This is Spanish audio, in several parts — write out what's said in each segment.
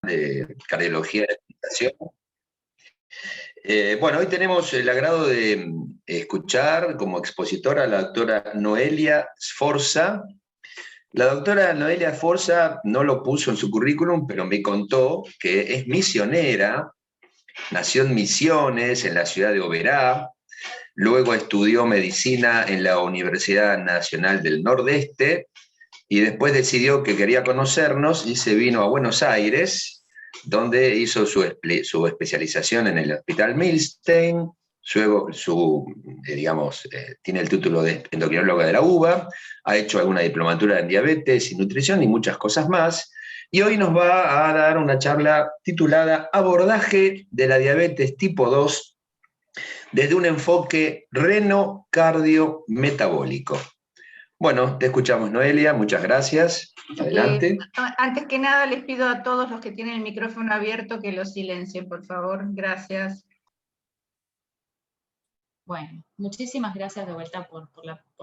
de cardiología de la alimentación. Bueno, hoy tenemos el agrado de escuchar como expositora a la doctora Noelia Sforza. La doctora Noelia Sforza no lo puso en su currículum, pero me contó que es misionera, nació en Misiones, en la ciudad de Oberá, luego estudió medicina en la Universidad Nacional del Nordeste y después decidió que quería conocernos y se vino a Buenos Aires, donde hizo su especialización en el Hospital Milstein, tiene el título de endocrinóloga de la UBA, ha hecho alguna diplomatura en diabetes y nutrición y muchas cosas más, y hoy nos va a dar una charla titulada Abordaje de la diabetes tipo 2 desde un enfoque reno-cardio-metabólico. Bueno, te escuchamos, Noelia, muchas gracias. Adelante. Antes que nada, les pido a todos los que tienen el micrófono abierto que lo silencien, por favor. Gracias. Bueno, muchísimas gracias de vuelta por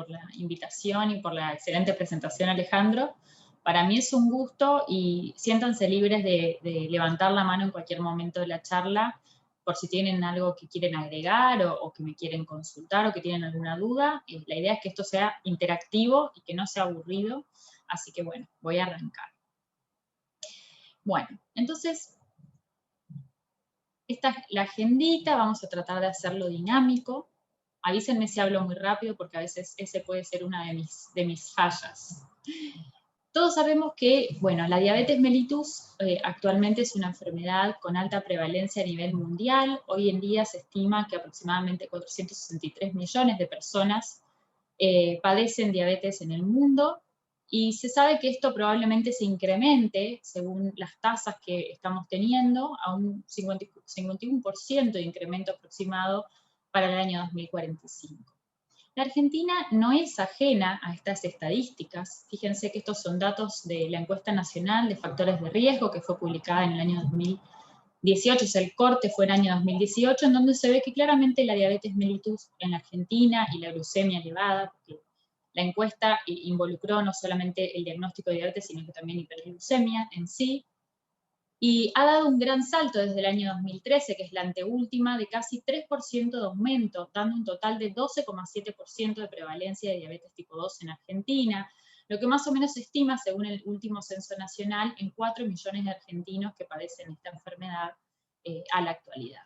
la invitación y por la excelente presentación, Alejandro. Para mí es un gusto y siéntanse libres de levantar la mano en cualquier momento de la charla por si tienen algo que quieren agregar o que me quieren consultar o que tienen alguna duda. La idea es que esto sea interactivo y que no sea aburrido, así que bueno, voy a arrancar. Bueno, entonces, esta es la agendita, vamos a tratar de hacerlo dinámico. Avísenme si hablo muy rápido porque a veces ese puede ser una de mis fallas. Todos sabemos que, bueno, la diabetes mellitus actualmente es una enfermedad con alta prevalencia a nivel mundial. Hoy en día se estima que aproximadamente 463 millones de personas padecen diabetes en el mundo y se sabe que esto probablemente se incremente según las tasas que estamos teniendo a un 51% de incremento aproximado para el año 2045. La Argentina no es ajena a estas estadísticas. Fíjense que estos son datos de la Encuesta Nacional de Factores de Riesgo, que fue publicada en el año 2018, o sea, el corte fue en el año 2018, en donde se ve que claramente la diabetes mellitus en la Argentina y la glucemia elevada, porque la encuesta involucró no solamente el diagnóstico de diabetes, sino que también hiperglucemia en sí, y ha dado un gran salto desde el año 2013, que es la anteúltima, de casi 3% de aumento, dando un total de 12,7% de prevalencia de diabetes tipo 2 en Argentina, lo que más o menos se estima, según el último censo nacional, en 4 millones de argentinos que padecen esta enfermedad a la actualidad.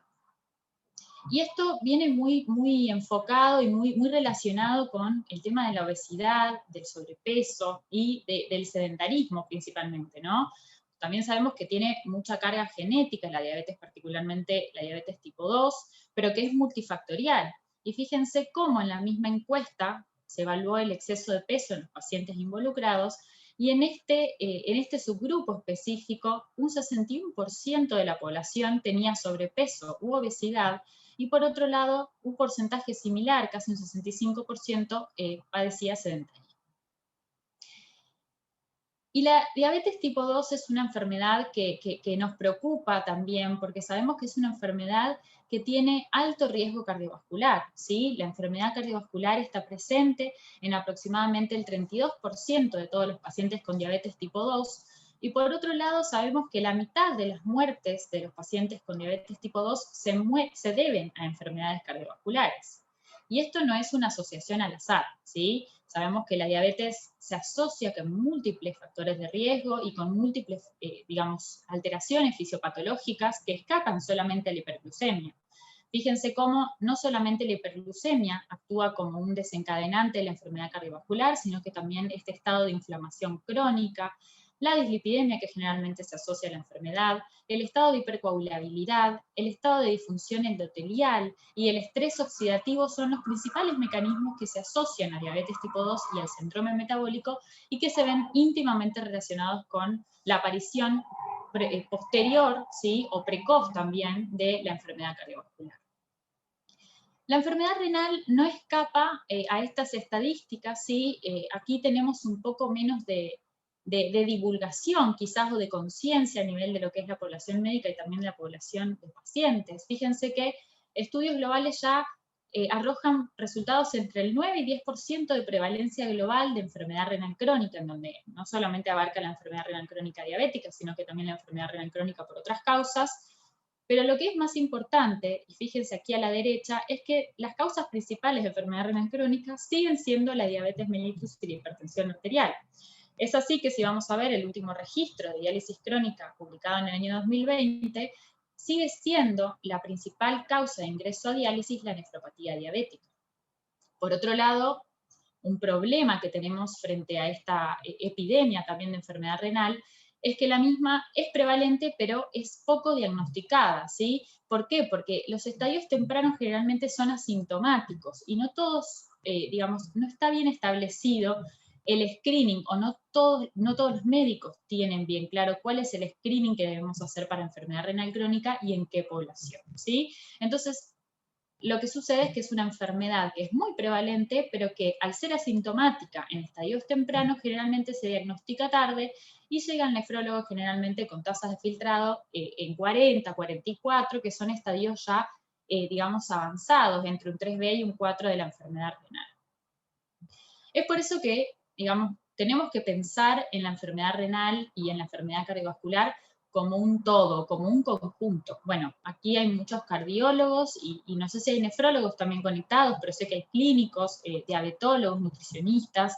Y esto viene muy enfocado y muy relacionado con el tema de la obesidad, del sobrepeso y del sedentarismo principalmente, ¿no? También sabemos que tiene mucha carga genética la diabetes, particularmente la diabetes tipo 2, pero que es multifactorial. Y fíjense cómo en la misma encuesta se evaluó el exceso de peso en los pacientes involucrados, y en este subgrupo específico, un 61% de la población tenía sobrepeso u obesidad, y por otro lado, un porcentaje similar, casi un 65%, padecía sedentarismo. Y la diabetes tipo 2 es una enfermedad que nos preocupa también, porque sabemos que es una enfermedad que tiene alto riesgo cardiovascular, ¿sí? La enfermedad cardiovascular está presente en aproximadamente el 32% de todos los pacientes con diabetes tipo 2, y por otro lado sabemos que la mitad de las muertes de los pacientes con diabetes tipo 2 se deben a enfermedades cardiovasculares. Y esto no es una asociación al azar, ¿sí? Sabemos que la diabetes se asocia con múltiples factores de riesgo y con múltiples, alteraciones fisiopatológicas que escapan solamente a la hiperglucemia. Fíjense cómo no solamente la hiperglucemia actúa como un desencadenante de la enfermedad cardiovascular, sino que también este estado de inflamación crónica, la dislipidemia que generalmente se asocia a la enfermedad, el estado de hipercoagulabilidad, el estado de disfunción endotelial y el estrés oxidativo son los principales mecanismos que se asocian a diabetes tipo 2 y al síndrome metabólico y que se ven íntimamente relacionados con la aparición posterior, ¿sí? O precoz también de la enfermedad cardiovascular. La enfermedad renal no escapa a estas estadísticas, ¿sí? Aquí tenemos un poco menos de divulgación quizás o de conciencia a nivel de lo que es la población médica y también la población de pacientes. Fíjense que estudios globales ya arrojan resultados entre el 9 y 10% de prevalencia global de enfermedad renal crónica, en donde no solamente abarca la enfermedad renal crónica diabética, sino que también la enfermedad renal crónica por otras causas. Pero lo que es más importante, y fíjense aquí a la derecha, es que las causas principales de enfermedad renal crónica siguen siendo la diabetes mellitus y la hipertensión arterial. Es así que si vamos a ver el último registro de diálisis crónica publicado en el año 2020, sigue siendo la principal causa de ingreso a diálisis la nefropatía diabética. Por otro lado, un problema que tenemos frente a esta epidemia también de enfermedad renal es que la misma es prevalente, pero es poco diagnosticada, ¿sí? ¿Por qué? Porque los estadios tempranos generalmente son asintomáticos y no todos, no está bien establecido el screening, o no todos los médicos tienen bien claro cuál es el screening que debemos hacer para enfermedad renal crónica y en qué población, ¿sí? Entonces, lo que sucede es que es una enfermedad que es muy prevalente, pero que al ser asintomática en estadios tempranos, generalmente se diagnostica tarde y llega al nefrólogo generalmente con tasas de filtrado en 40, 44, que son estadios ya, avanzados, entre un 3B y un 4 de la enfermedad renal. Es por eso que, tenemos que pensar en la enfermedad renal y en la enfermedad cardiovascular como un todo, como un conjunto. Bueno, aquí hay muchos cardiólogos y no sé si hay nefrólogos también conectados, pero sé que hay clínicos, diabetólogos, nutricionistas,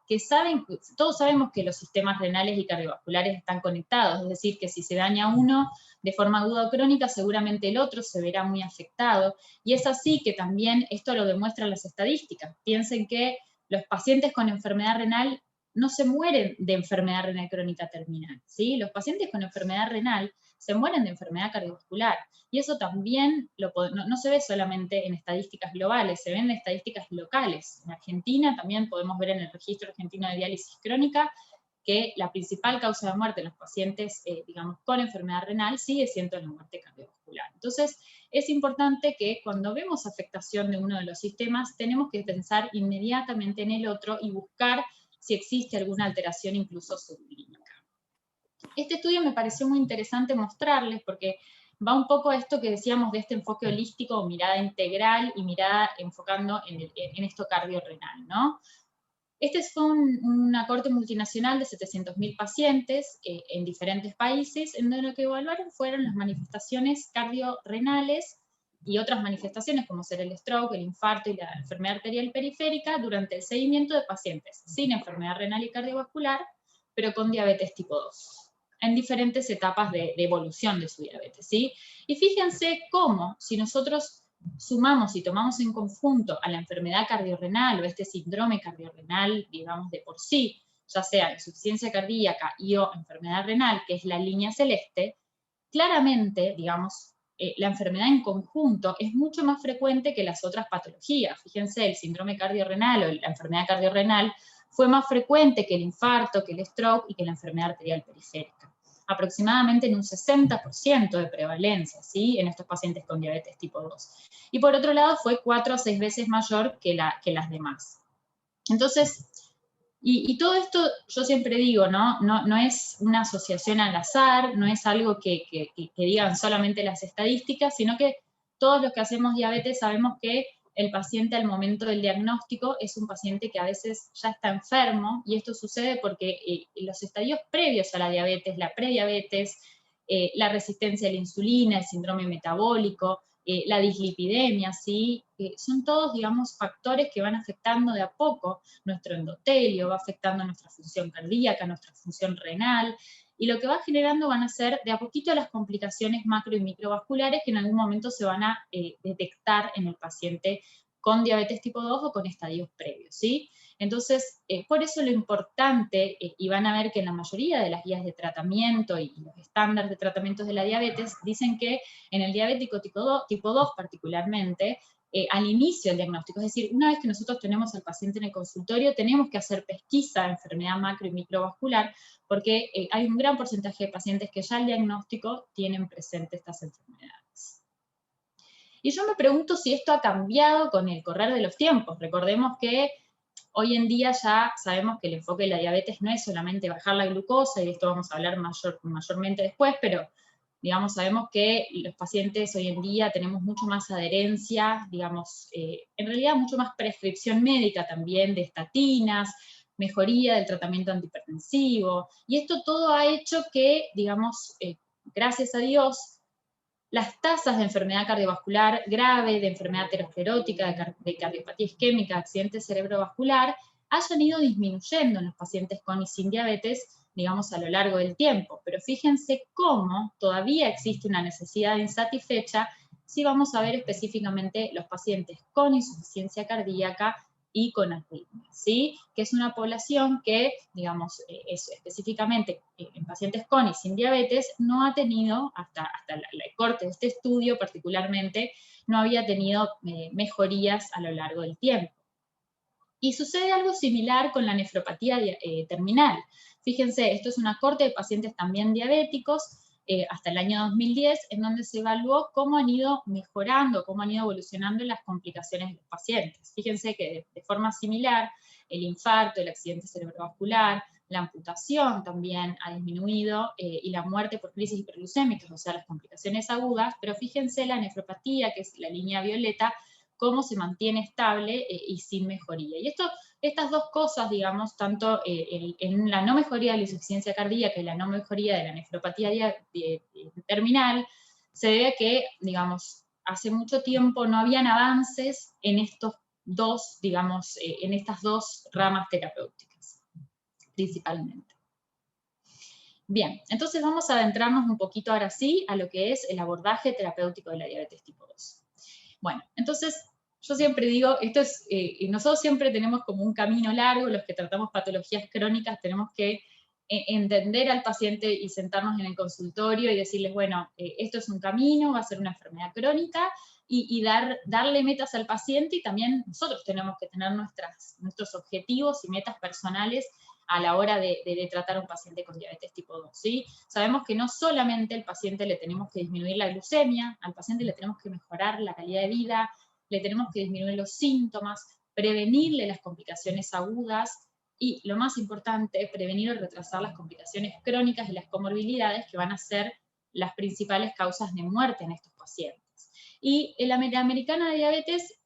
que saben, todos sabemos que los sistemas renales y cardiovasculares están conectados, es decir, que si se daña uno de forma aguda o crónica, seguramente el otro se verá muy afectado, y es así que también esto lo demuestran las estadísticas. Piensen que los pacientes con enfermedad renal no se mueren de enfermedad renal crónica terminal, ¿sí? Los pacientes con enfermedad renal se mueren de enfermedad cardiovascular, y eso también no se ve solamente en estadísticas globales, se ven en estadísticas locales. En Argentina también podemos ver en el registro argentino de diálisis crónica que la principal causa de muerte en los pacientes, con enfermedad renal sigue siendo la muerte cardiovascular. Entonces, es importante que cuando vemos afectación de uno de los sistemas, tenemos que pensar inmediatamente en el otro y buscar si existe alguna alteración incluso subclínica. Este estudio me pareció muy interesante mostrarles porque va un poco a esto que decíamos de este enfoque holístico, mirada integral y mirada enfocando en esto cardiorrenal, ¿no? Este fue una corte multinacional de 700.000 pacientes en diferentes países, en donde lo que evaluaron fueron las manifestaciones cardiorrenales y otras manifestaciones como ser el stroke, el infarto y la enfermedad arterial periférica durante el seguimiento de pacientes sin enfermedad renal y cardiovascular, pero con diabetes tipo 2, en diferentes etapas de evolución de su diabetes, ¿sí? Y fíjense cómo, si nosotros sumamos y tomamos en conjunto a la enfermedad cardiorrenal o este síndrome cardiorrenal, de por sí, ya sea insuficiencia cardíaca y o enfermedad renal, que es la línea celeste, claramente, la enfermedad en conjunto es mucho más frecuente que las otras patologías. Fíjense, el síndrome cardiorrenal o la enfermedad cardiorrenal fue más frecuente que el infarto, que el stroke y que la enfermedad arterial periférica, aproximadamente en un 60% de prevalencia, ¿sí?, en estos pacientes con diabetes tipo 2. Y por otro lado, fue 4 a 6 veces mayor que las demás. Entonces, y todo esto, yo siempre digo, no es una asociación al azar, no es algo que digan solamente las estadísticas, sino que todos los que hacemos diabetes sabemos que el paciente al momento del diagnóstico es un paciente que a veces ya está enfermo, y esto sucede porque los estadios previos a la diabetes, la prediabetes, la resistencia a la insulina, el síndrome metabólico, la dislipidemia, ¿sí? Son todos, factores que van afectando de a poco nuestro endotelio, va afectando nuestra función cardíaca, nuestra función renal, y lo que va generando van a ser de a poquito las complicaciones macro y microvasculares que en algún momento se van a detectar en el paciente con diabetes tipo 2 o con estadios previos, ¿sí? Entonces, por eso lo importante, y van a ver que en la mayoría de las guías de tratamiento y los estándares de tratamientos de la diabetes, dicen que en el diabético tipo 2 particularmente, al inicio del diagnóstico, es decir, una vez que nosotros tenemos al paciente en el consultorio, tenemos que hacer pesquisa de enfermedad macro y microvascular, porque hay un gran porcentaje de pacientes que ya al diagnóstico tienen presente estas enfermedades. Y yo me pregunto si esto ha cambiado con el correr de los tiempos. Recordemos que hoy en día ya sabemos que el enfoque de la diabetes no es solamente bajar la glucosa, y de esto vamos a hablar mayormente después, pero Digamos, sabemos que los pacientes hoy en día tenemos mucho más adherencia, digamos, en realidad mucho más prescripción médica también de estatinas, mejoría del tratamiento antihipertensivo, y esto todo ha hecho que, digamos, gracias a Dios, las tasas de enfermedad cardiovascular grave, de enfermedad aterosclerótica, de cardiopatía isquémica, accidente cerebrovascular, hayan ido disminuyendo en los pacientes con y sin diabetes, digamos, a lo largo del tiempo. Pero fíjense cómo todavía existe una necesidad insatisfecha si vamos a ver específicamente los pacientes con insuficiencia cardíaca y con arritmias, ¿sí? Que es una población que, digamos, específicamente en pacientes con y sin diabetes, no ha tenido, hasta el corte de este estudio particularmente, no había tenido mejorías a lo largo del tiempo. Y sucede algo similar con la nefropatía terminal. Fíjense, esto es una corte de pacientes también diabéticos, hasta el año 2010, en donde se evaluó cómo han ido mejorando, cómo han ido evolucionando las complicaciones de los pacientes. Fíjense que de forma similar, el infarto, el accidente cerebrovascular, la amputación también ha disminuido, y la muerte por crisis hiperglucémicas, o sea, las complicaciones agudas, pero fíjense la nefropatía, que es la línea violeta, cómo se mantiene estable y sin mejoría. Y estas dos cosas, digamos, tanto en la no mejoría de la insuficiencia cardíaca y la no mejoría de la nefropatía terminal, se debe a que, digamos, hace mucho tiempo no habían avances en estos dos, digamos, en estas dos ramas terapéuticas, principalmente. Bien, entonces vamos a adentrarnos un poquito ahora sí a lo que es el abordaje terapéutico de la diabetes tipo 2. Bueno, entonces yo siempre digo, nosotros siempre tenemos como un camino largo, los que tratamos patologías crónicas tenemos que entender al paciente y sentarnos en el consultorio y decirles, bueno, esto es un camino, va a ser una enfermedad crónica, y darle metas al paciente, y también nosotros tenemos que tener nuestros objetivos y metas personales a la hora de tratar a un paciente con diabetes tipo 2, ¿sí? Sabemos que no solamente al paciente le tenemos que disminuir la glucemia, al paciente le tenemos que mejorar la calidad de vida, le tenemos que disminuir los síntomas, prevenirle las complicaciones agudas, y lo más importante, prevenir o retrasar las complicaciones crónicas y las comorbilidades que van a ser las principales causas de muerte en estos pacientes. Y la Americana de Diabetes,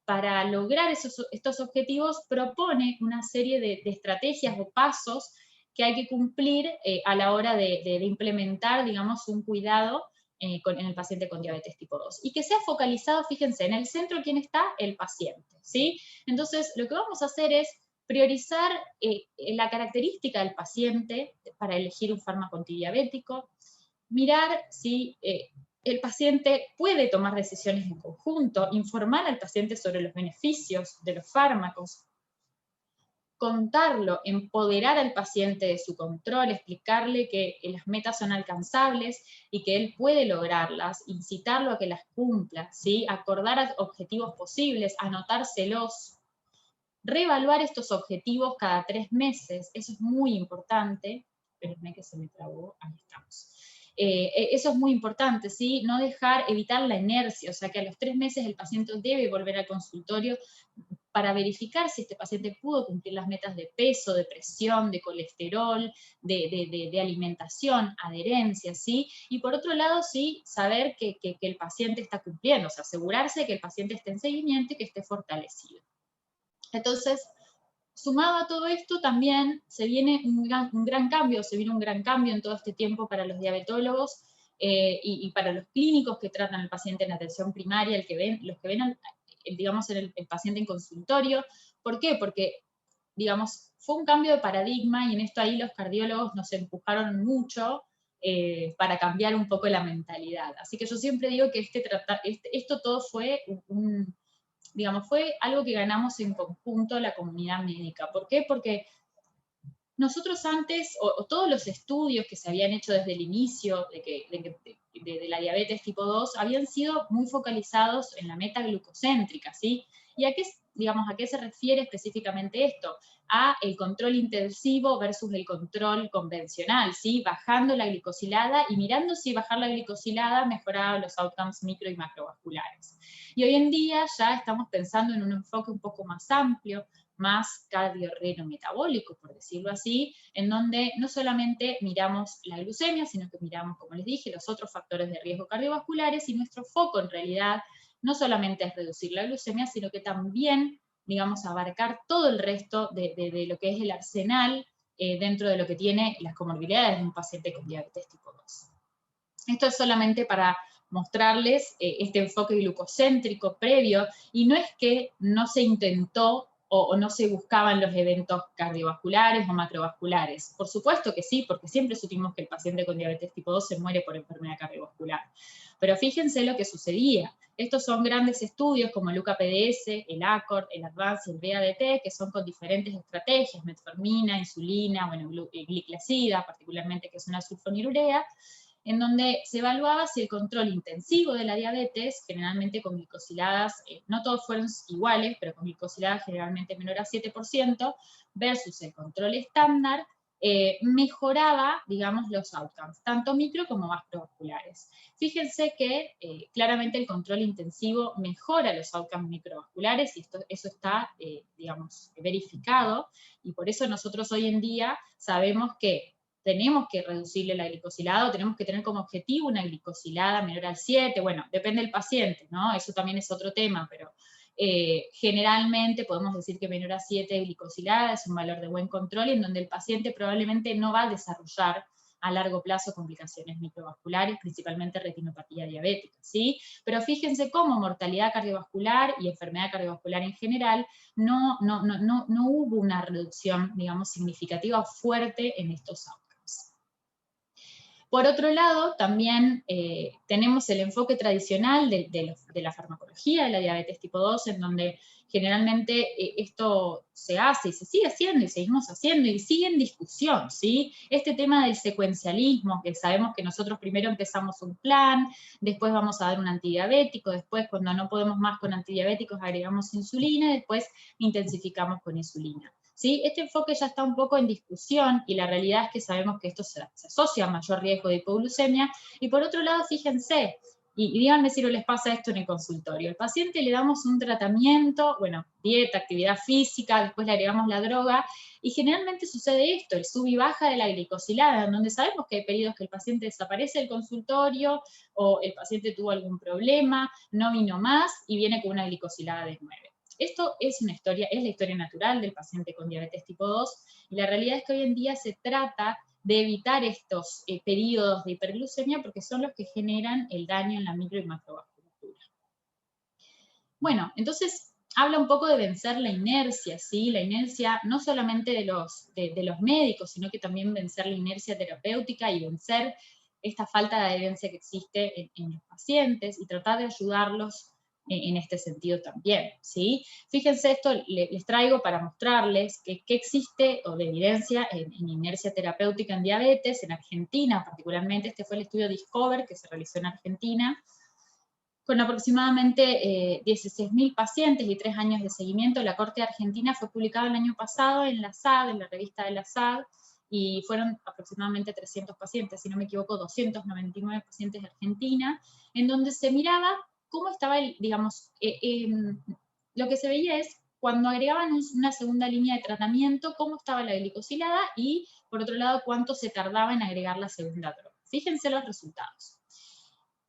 para lograr estos objetivos, propone una serie de estrategias o pasos que hay que cumplir a la hora de implementar, digamos, un cuidado en el paciente con diabetes tipo 2. Y que sea focalizado, fíjense, en el centro, ¿quién está? El paciente, ¿sí? Entonces, lo que vamos a hacer es priorizar la característica del paciente para elegir un fármaco antidiabético, mirar si el paciente puede tomar decisiones en conjunto, informar al paciente sobre los beneficios de los fármacos, contarlo, empoderar al paciente de su control, explicarle que las metas son alcanzables y que él puede lograrlas, incitarlo a que las cumpla, ¿sí? Acordar objetivos posibles, anotárselos, reevaluar estos objetivos cada 3 meses, eso es muy importante. Espérenme que se me trabó, ahí estamos. Eso es muy importante, ¿sí? No evitar la inercia, o sea que a los 3 meses el paciente debe volver al consultorio para verificar si este paciente pudo cumplir las metas de peso, de presión, de colesterol, de alimentación, adherencia, ¿sí? Y por otro lado, sí, saber que el paciente está cumpliendo, o sea, asegurarse de que el paciente esté en seguimiento y que esté fortalecido. Entonces, sumado a todo esto, también se viene un gran cambio en todo este tiempo para los diabetólogos y para los clínicos que tratan al paciente en atención primaria, los que ven digamos, el paciente en consultorio. ¿Por qué? Porque, digamos, fue un cambio de paradigma, y en esto ahí los cardiólogos nos empujaron mucho para cambiar un poco la mentalidad. Así que yo siempre digo que esto todo fue digamos, fue algo que ganamos en conjunto la comunidad médica. ¿Por qué? Porque nosotros antes, o todos los estudios que se habían hecho desde el inicio de la diabetes tipo 2, habían sido muy focalizados en la meta glucocéntrica, ¿sí? ¿Y a qué se refiere específicamente esto? A el control intensivo versus el control convencional, ¿sí? Bajando la glicosilada y mirando si bajar la glicosilada mejoraba los outcomes micro y macrovasculares. Y hoy en día ya estamos pensando en un enfoque un poco más amplio, más cardiorrenometabólico, por decirlo así, en donde no solamente miramos la glucemia, sino que miramos, como les dije, los otros factores de riesgo cardiovasculares, y nuestro foco en realidad no solamente es reducir la glucemia, sino que también, digamos, abarcar todo el resto de lo que es el arsenal dentro de lo que tiene las comorbilidades de un paciente con diabetes tipo 2. Esto es solamente para mostrarles este enfoque glucocéntrico previo, y no es que no se intentó o no se buscaban los eventos cardiovasculares o macrovasculares. Por supuesto que sí, porque siempre supimos que el paciente con diabetes tipo 2 se muere por enfermedad cardiovascular. Pero fíjense lo que sucedía. Estos son grandes estudios como el UCA-PDS, el ACORD, el ADVANCE, el BADT, que son con diferentes estrategias, metformina, insulina, bueno, gliclazida, particularmente, que es una sulfonilurea, en donde se evaluaba si el control intensivo de la diabetes, generalmente con glicosiladas, no todos fueron iguales, pero con glicosiladas generalmente menor a 7%, versus el control estándar, mejoraba, digamos, los outcomes, tanto micro como macrovasculares. Fíjense que claramente el control intensivo mejora los outcomes microvasculares, y eso está, digamos, verificado, y por eso nosotros hoy en día sabemos que tenemos que reducirle la glicosilada, o tenemos que tener como objetivo una glicosilada menor al 7, bueno, depende del paciente, ¿no? Eso también es otro tema, pero generalmente podemos decir que menor a 7 glicosilada es un valor de buen control, en donde el paciente probablemente no va a desarrollar a largo plazo complicaciones microvasculares, principalmente retinopatía diabética, ¿sí? Pero fíjense cómo mortalidad cardiovascular y enfermedad cardiovascular en general no hubo una reducción, digamos, significativa o fuerte en estos outcomes. Por otro lado, también tenemos el enfoque tradicional de la farmacología de la diabetes tipo 2, en donde generalmente esto se hace y se sigue haciendo y seguimos haciendo y sigue en discusión, ¿sí? Este tema del secuencialismo, que sabemos que nosotros primero empezamos un plan, después vamos a dar un antidiabético, después cuando no podemos más con antidiabéticos agregamos insulina, y después intensificamos con insulina. ¿Sí? Este enfoque ya está un poco en discusión, y la realidad es que sabemos que esto se asocia a mayor riesgo de hipoglucemia. Y por otro lado, fíjense, y díganme si no les pasa esto en el consultorio, al paciente le damos un tratamiento, bueno, dieta, actividad física, después le agregamos la droga, y generalmente sucede esto, el sub y baja de la glicosilada, en donde sabemos que hay periodos que el paciente desaparece del consultorio, o el paciente tuvo algún problema, no vino más, y viene con una glicosilada de 9. Esto es una historia, es la historia natural del paciente con diabetes tipo 2, y la realidad es que hoy en día se trata de evitar estos periodos de hiperglucemia, porque son los que generan el daño en la micro y macrovasculatura. Bueno, entonces habla un poco de vencer la inercia, ¿sí? La inercia no solamente de los médicos, sino que también vencer la inercia terapéutica y vencer esta falta de adherencia que existe en los pacientes, y tratar de ayudarlos en este sentido también, ¿sí? Fíjense, esto les traigo para mostrarles que existe o de evidencia en inercia terapéutica en diabetes, en Argentina particularmente. Este fue el estudio Discover que se realizó en Argentina, con aproximadamente 16.000 pacientes y 3 años de seguimiento. La Corte Argentina fue publicada el año pasado en la SAD, en la revista de la SAD, y fueron aproximadamente 300 pacientes, si no me equivoco, 299 pacientes de Argentina, en donde se miraba cómo estaba, digamos, lo que se veía es cuando agregaban una segunda línea de tratamiento, cómo estaba la glicosilada, y por otro lado, cuánto se tardaba en agregar la segunda droga. Fíjense los resultados.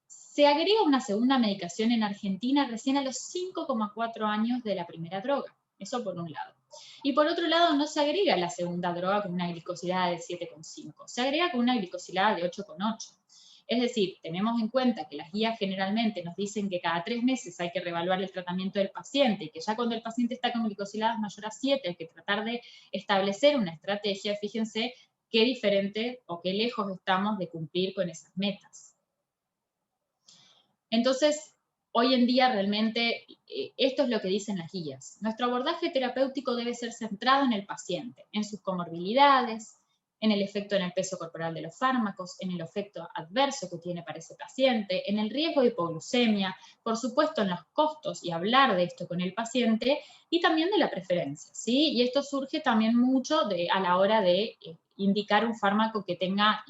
Se agrega una segunda medicación en Argentina recién a los 5,4 años de la primera droga. Eso por un lado. Y por otro lado, no se agrega la segunda droga con una glicosilada de 7,5. Se agrega con una glicosilada de 8,8. Es decir, tenemos en cuenta que las guías generalmente nos dicen que cada 3 meses hay que reevaluar el tratamiento del paciente, y que ya cuando el paciente está con glicosiladas mayor a 7 hay que tratar de establecer una estrategia. Fíjense qué diferente o qué lejos estamos de cumplir con esas metas. Entonces, hoy en día realmente esto es lo que dicen las guías. Nuestro abordaje terapéutico debe ser centrado en el paciente, en sus comorbilidades, en el efecto en el peso corporal de los fármacos, en el efecto adverso que tiene para ese paciente, en el riesgo de hipoglucemia, por supuesto en los costos, y hablar de esto con el paciente, y también de la preferencia, ¿sí? Y esto surge también mucho a la hora de indicar un fármaco que tenga,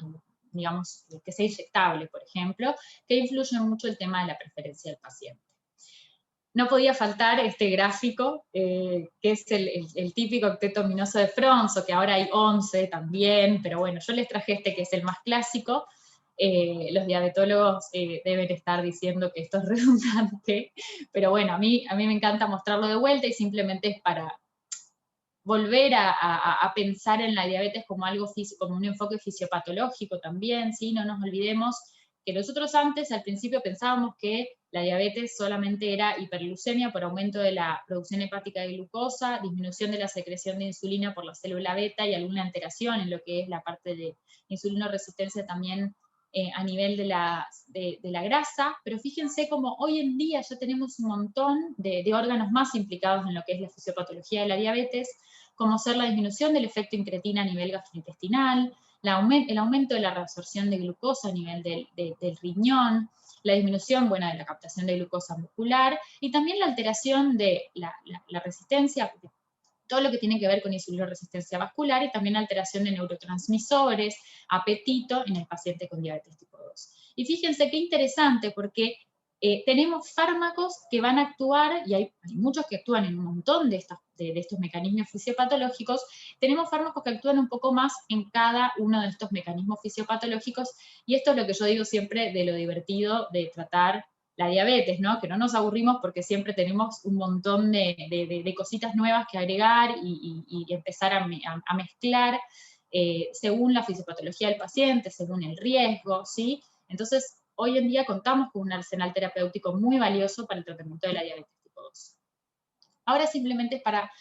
digamos, que sea inyectable, por ejemplo, que influye mucho el tema de la preferencia del paciente. no podía faltar este gráfico, que es el típico octeto ominoso de Fronzo, que ahora hay 11 también, pero bueno, yo les traje este que es el más clásico. Los diabetólogos deben estar diciendo que esto es redundante, pero bueno, a mí me encanta mostrarlo de vuelta y simplemente es para volver a pensar en la diabetes como algo como un enfoque fisiopatológico también, ¿sí? No nos olvidemos que nosotros antes, al principio, pensábamos que la diabetes solamente era hiperglucemia por aumento de la producción hepática de glucosa, disminución de la secreción de insulina por la célula beta y alguna alteración en lo que es la parte de insulinoresistencia también a nivel de la grasa, pero fíjense como hoy en día ya tenemos un montón de órganos más implicados en lo que es la fisiopatología de la diabetes, como ser la disminución del efecto incretina a nivel gastrointestinal, el aumento de la reabsorción de glucosa a nivel del riñón, la disminución, bueno, de la captación de glucosa muscular, y también la alteración de la resistencia, todo lo que tiene que ver con insulinoresistencia vascular, y también alteración de neurotransmisores, apetito en el paciente con diabetes tipo 2. Y fíjense qué interesante, porque tenemos fármacos que van a actuar, y hay muchos que actúan en un montón de estos mecanismos fisiopatológicos. Tenemos fármacos que actúan un poco más en cada uno de estos mecanismos fisiopatológicos, y esto es lo que yo digo siempre de lo divertido de tratar la diabetes, ¿no? Que no nos aburrimos porque siempre tenemos un montón de cositas nuevas que agregar y empezar a mezclar según la fisiopatología del paciente, según el riesgo, ¿sí? Entonces, hoy en día contamos con un arsenal terapéutico muy valioso para el tratamiento de la diabetes tipo 2. Ahora simplemente para,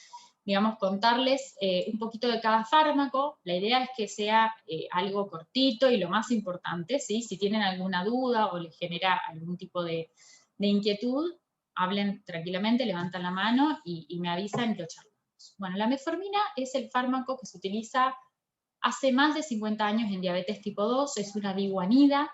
digamos, contarles un poquito de cada fármaco. La idea es que sea algo cortito y lo más importante, ¿sí? Si tienen alguna duda o les genera algún tipo de inquietud, hablen tranquilamente, levantan la mano y me avisan y lo charlamos. Bueno, la metformina es el fármaco que se utiliza hace más de 50 años en diabetes tipo 2, es una diguanida,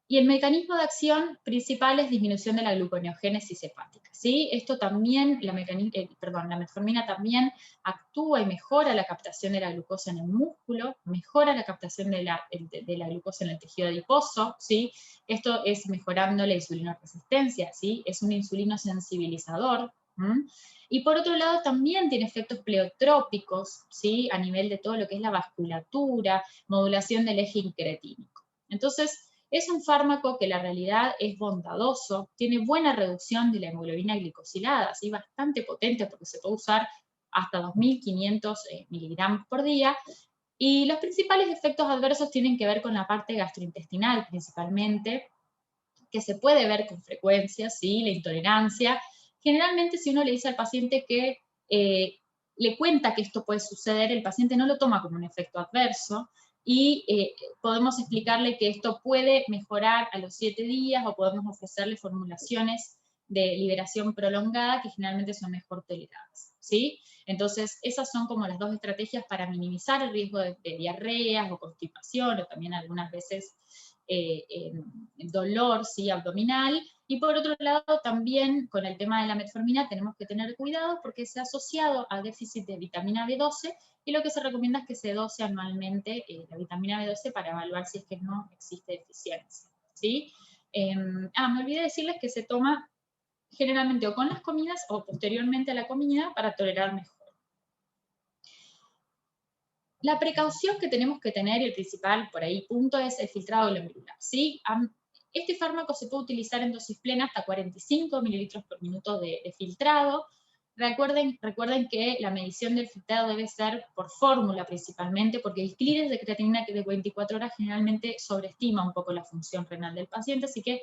y el mecanismo de acción principal es disminución de la gluconeogénesis hepática, ¿sí? Esto también, la metformina también actúa y mejora la captación de la glucosa en el músculo, mejora la captación de la glucosa en el tejido adiposo, ¿sí? Esto es mejorando la insulinoresistencia, ¿sí? Es un insulino sensibilizador. Y por otro lado también tiene efectos pleotrópicos, ¿sí? A nivel de todo lo que es la vasculatura, modulación del eje incretínico. Entonces, es un fármaco que la realidad es bondadoso, tiene buena reducción de la hemoglobina glicosilada, ¿sí? Bastante potente porque se puede usar hasta 2.500 miligramos por día, y los principales efectos adversos tienen que ver con la parte gastrointestinal principalmente, que se puede ver con frecuencia, ¿sí? La intolerancia. Generalmente si uno le dice al paciente que le cuenta que esto puede suceder, el paciente no lo toma como un efecto adverso, y podemos explicarle que esto puede mejorar a los 7 días, o podemos ofrecerle formulaciones de liberación prolongada que generalmente son mejor toleradas, ¿sí? Entonces, esas son como las dos estrategias para minimizar el riesgo de diarreas o constipación, o también algunas veces dolor, ¿sí? Abdominal. Y por otro lado, también con el tema de la metformina tenemos que tener cuidado porque se ha asociado a déficit de vitamina B12, y lo que se recomienda es que se dose anualmente la vitamina B12 para evaluar si es que no existe deficiencia, ¿sí? Me olvidé decirles que se toma generalmente o con las comidas o posteriormente a la comida para tolerar mejor. La precaución que tenemos que tener, y el principal por ahí punto, es el filtrado glomerular, ¿sí? Este fármaco se puede utilizar en dosis plena hasta 45 mililitros por minuto de filtrado. Recuerden que la medición del filtrado debe ser por fórmula principalmente, porque el clearance de creatinina de 24 horas generalmente sobreestima un poco la función renal del paciente, así que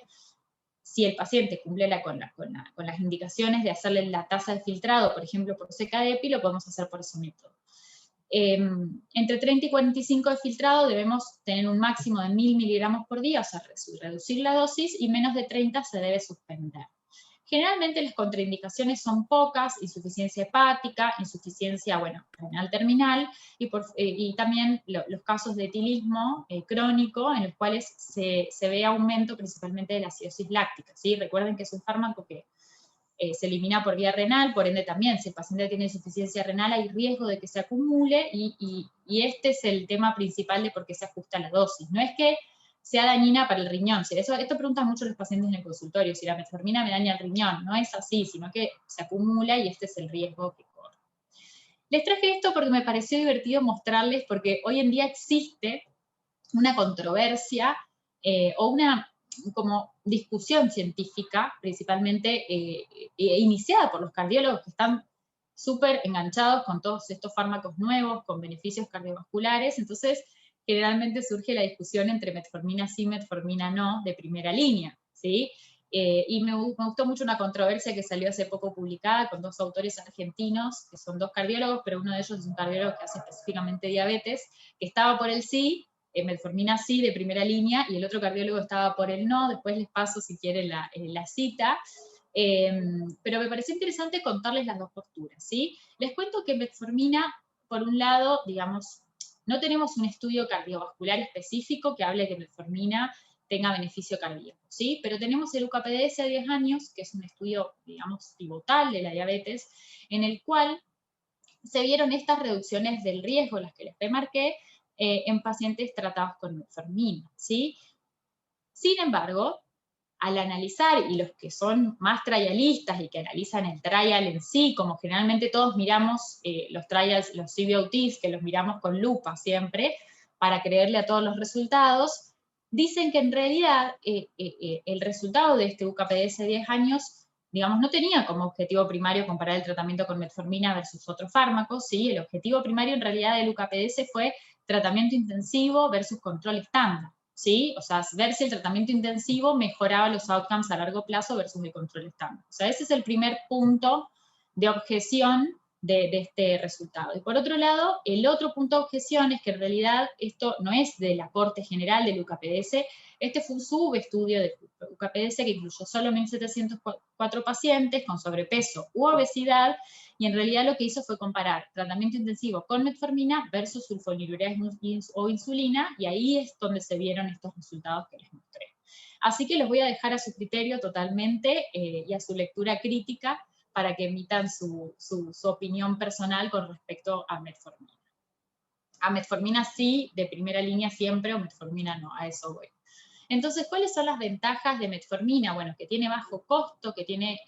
si el paciente cumple con las indicaciones de hacerle la tasa de filtrado, por ejemplo por CKDEPI, lo podemos hacer por ese método. Entre 30 y 45 de filtrado debemos tener un máximo de 1.000 miligramos por día, o sea, reducir la dosis, y menos de 30 se debe suspender. Generalmente las contraindicaciones son pocas: insuficiencia hepática, insuficiencia, renal terminal, y también los casos de etilismo crónico, en los cuales se ve aumento principalmente de la acidosis láctica, ¿sí? Recuerden que es un fármaco que se elimina por vía renal, por ende también, si el paciente tiene insuficiencia renal, hay riesgo de que se acumule, y este es el tema principal de por qué se ajusta la dosis. No es que sea dañina para el riñón. Esto preguntan mucho los pacientes en el consultorio, si la metformina me daña el riñón. No es así, sino que se acumula y este es el riesgo que corre. Les traje esto porque me pareció divertido mostrarles, porque hoy en día existe una controversia o una como discusión científica, principalmente iniciada por los cardiólogos que están súper enganchados con todos estos fármacos nuevos, con beneficios cardiovasculares. Entonces, generalmente surge la discusión entre metformina sí, metformina no, de primera línea, ¿sí? Y me gustó mucho una controversia que salió hace poco publicada con 2 autores argentinos, que son 2 cardiólogos, pero uno de ellos es un cardiólogo que hace específicamente diabetes, que estaba por el sí, metformina sí de primera línea, y el otro cardiólogo estaba por el no. Después les paso si quieren la cita. Pero me pareció interesante contarles las 2 posturas, ¿sí? Les cuento que metformina, por un lado, digamos, no tenemos un estudio cardiovascular específico que hable que metformina tenga beneficio cardíaco, ¿sí? Pero tenemos el UKPDS a 10 años, que es un estudio, digamos, pivotal de la diabetes, en el cual se vieron estas reducciones del riesgo, las que les remarqué, en pacientes tratados con metformina, ¿sí? Sin embargo, al analizar, y los que son más trialistas y que analizan el trial en sí, como generalmente todos miramos los trials, los CVOTs, que los miramos con lupa siempre, para creerle a todos los resultados, dicen que en realidad el resultado de este UKPDS 10 años, digamos, no tenía como objetivo primario comparar el tratamiento con metformina versus otros fármacos, ¿sí? El objetivo primario en realidad del UKPDS fue tratamiento intensivo versus control estándar, ¿sí? O sea, ver si el tratamiento intensivo mejoraba los outcomes a largo plazo versus el control estándar. O sea, ese es el primer punto de objeción de este resultado. Y por otro lado, el otro punto de objeción es que en realidad esto no es de la corte general del UKPDS, este fue un subestudio del UKPDS que incluyó solo 1.704 pacientes con sobrepeso u obesidad, y en realidad lo que hizo fue comparar tratamiento intensivo con metformina versus sulfonilurea o insulina, y ahí es donde se vieron estos resultados que les mostré. Así que los voy a dejar a su criterio totalmente y a su lectura crítica para que emitan su opinión personal con respecto a metformina. A metformina sí, de primera línea siempre, o metformina no, a eso voy. Entonces, ¿cuáles son las ventajas de metformina? Bueno, que tiene bajo costo, que tiene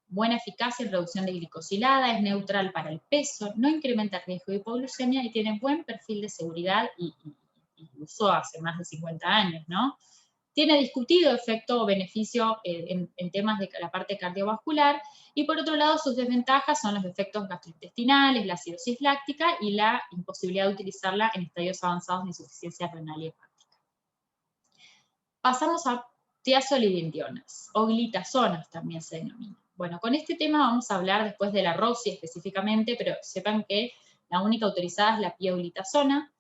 buena eficacia en reducción de glicosilada, es neutral para el peso, no incrementa el riesgo de hipoglucemia y tiene buen perfil de seguridad y usó hace más de 50 años, ¿no? Tiene discutido efecto o beneficio en temas de la parte cardiovascular, y por otro lado sus desventajas son los efectos gastrointestinales, la acidosis láctica y la imposibilidad de utilizarla en estadios avanzados de insuficiencia renal y hepática. Pasamos a tiazolidindionas, o glitazonas también se denomina. Bueno, con este tema vamos a hablar después de la ROSI específicamente, pero sepan que la única autorizada es la pioglitazona,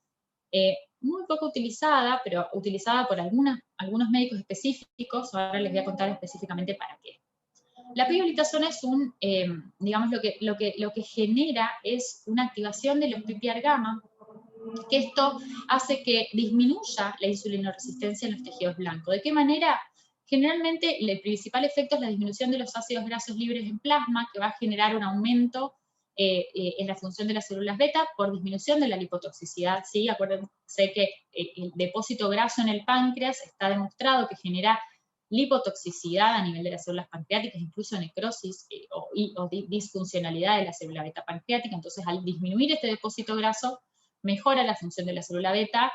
muy poco utilizada, pero utilizada por algunos médicos específicos. Ahora les voy a contar específicamente para qué. La pioglitazona es digamos, lo que genera es una activación de los PPAR gamma, que esto hace que disminuya la insulinoresistencia en los tejidos blancos. ¿De qué manera? Generalmente el principal efecto es la disminución de los ácidos grasos libres en plasma, que va a generar un aumento en la función de las células beta por disminución de la lipotoxicidad, ¿sí? Acuérdense que el depósito graso en el páncreas está demostrado que genera lipotoxicidad a nivel de las células pancreáticas, incluso necrosis o disfuncionalidad de la célula beta pancreática. Entonces, al disminuir este depósito graso, mejora la función de la célula beta,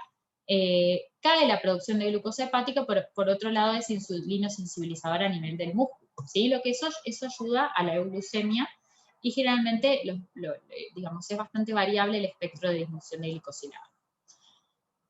cae la producción de glucosa hepática, por otro lado es insulinosensibilizador a nivel del músculo, ¿sí? Lo que eso ayuda a la euglucemia, y generalmente, digamos, es bastante variable el espectro de disminución de glicosilada.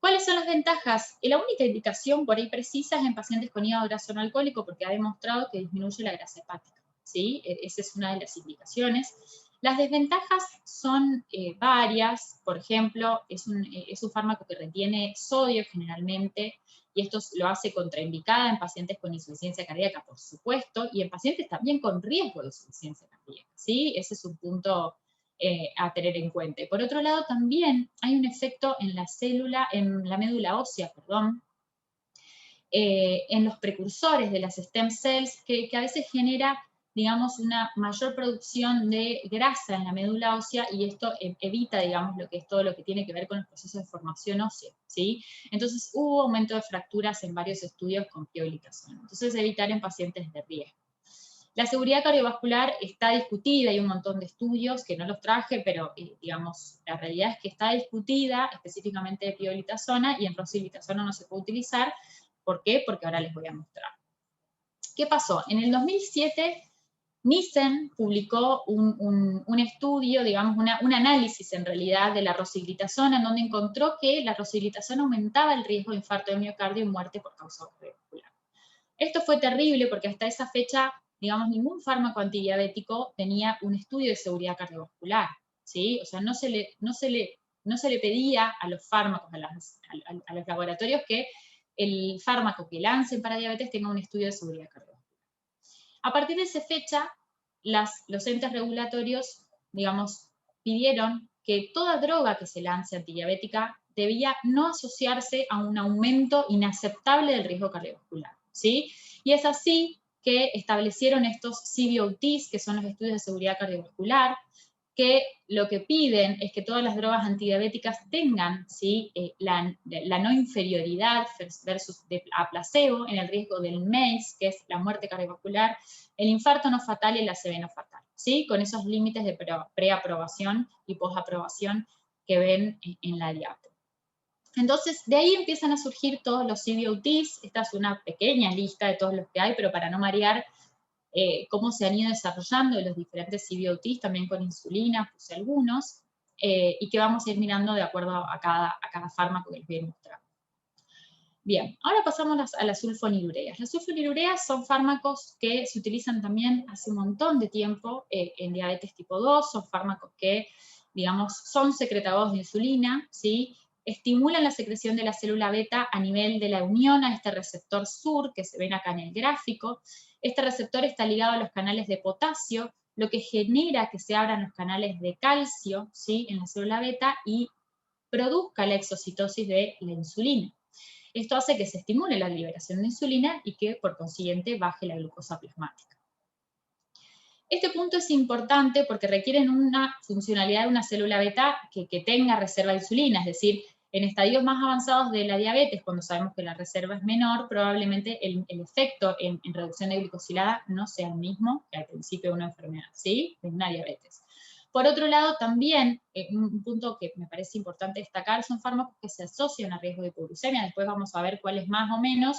¿Cuáles son las ventajas? La única indicación por ahí precisa es en pacientes con hígado graso no alcohólico, porque ha demostrado que disminuye la grasa hepática, ¿sí? Esa es una de las indicaciones. Las desventajas son varias. Por ejemplo, es un fármaco que retiene sodio generalmente, y esto lo hace contraindicada en pacientes con insuficiencia cardíaca, por supuesto, y en pacientes también con riesgo de insuficiencia cardíaca, ¿sí? Ese es un punto a tener en cuenta. Y por otro lado, también hay un efecto en la médula ósea, en los precursores de las stem cells, que a veces genera digamos, una mayor producción de grasa en la médula ósea, y esto evita, digamos, lo que es todo lo que tiene que ver con los procesos de formación ósea, ¿sí? Entonces hubo aumento de fracturas en varios estudios con pioglitazona. Entonces evitar en pacientes de riesgo. La seguridad cardiovascular está discutida, hay un montón de estudios que no los traje, pero digamos, la realidad es que está discutida específicamente de pioglitazona, y en roxilitazona no se puede utilizar. ¿Por qué? Porque ahora les voy a mostrar. ¿Qué pasó? En el 2007, Nissen publicó un estudio, digamos, un análisis en realidad de la rosiglitazona, en donde encontró que la rosiglitazona aumentaba el riesgo de infarto de miocardio y muerte por causa cardiovascular. Esto fue terrible porque hasta esa fecha, digamos, ningún fármaco antidiabético tenía un estudio de seguridad cardiovascular, ¿sí? O sea, no se le pedía a los fármacos, a los laboratorios, que el fármaco que lancen para diabetes tenga un estudio de seguridad cardiovascular. A partir de esa fecha, los entes regulatorios, digamos, pidieron que toda droga que se lance antidiabética debía no asociarse a un aumento inaceptable del riesgo cardiovascular, ¿sí? Y es así que establecieron estos CVOTs, que son los estudios de seguridad cardiovascular, que lo que piden es que todas las drogas antidiabéticas tengan, ¿sí? la no inferioridad versus a placebo en el riesgo del MACE, que es la muerte cardiovascular, el infarto no fatal y el ACV no fatal, ¿sí? Con esos límites de preaprobación y posaprobación que ven en la diabetes. Entonces, de ahí empiezan a surgir todos los CVOTs. Esta es una pequeña lista de todos los que hay, pero para no marear, cómo se han ido desarrollando los diferentes CVOTs, también con insulina, puse algunos, y que vamos a ir mirando de acuerdo a cada fármaco que les voy a mostrar. Bien, ahora pasamos a las sulfonilureas. Las sulfonilureas son fármacos que se utilizan también hace un montón de tiempo en diabetes tipo 2, son fármacos que, digamos, son secretados de insulina, ¿sí? Estimulan la secreción de la célula beta a nivel de la unión a este receptor SUR, que se ven acá en el gráfico. Este receptor está ligado a los canales de potasio, lo que genera que se abran los canales de calcio, ¿sí? En la célula beta, y produzca la exocitosis de la insulina. Esto hace que se estimule la liberación de insulina y que, por consiguiente, baje la glucosa plasmática. Este punto es importante porque requieren una funcionalidad de una célula beta que tenga reserva de insulina, es decir, en estadios más avanzados de la diabetes, cuando sabemos que la reserva es menor, probablemente el efecto en reducción de glicosilada no sea el mismo que al principio de una enfermedad, ¿sí? De una diabetes. Por otro lado, también, un punto que me parece importante destacar, son fármacos que se asocian a riesgo de hipoglucemia. Después vamos a ver cuáles más o menos,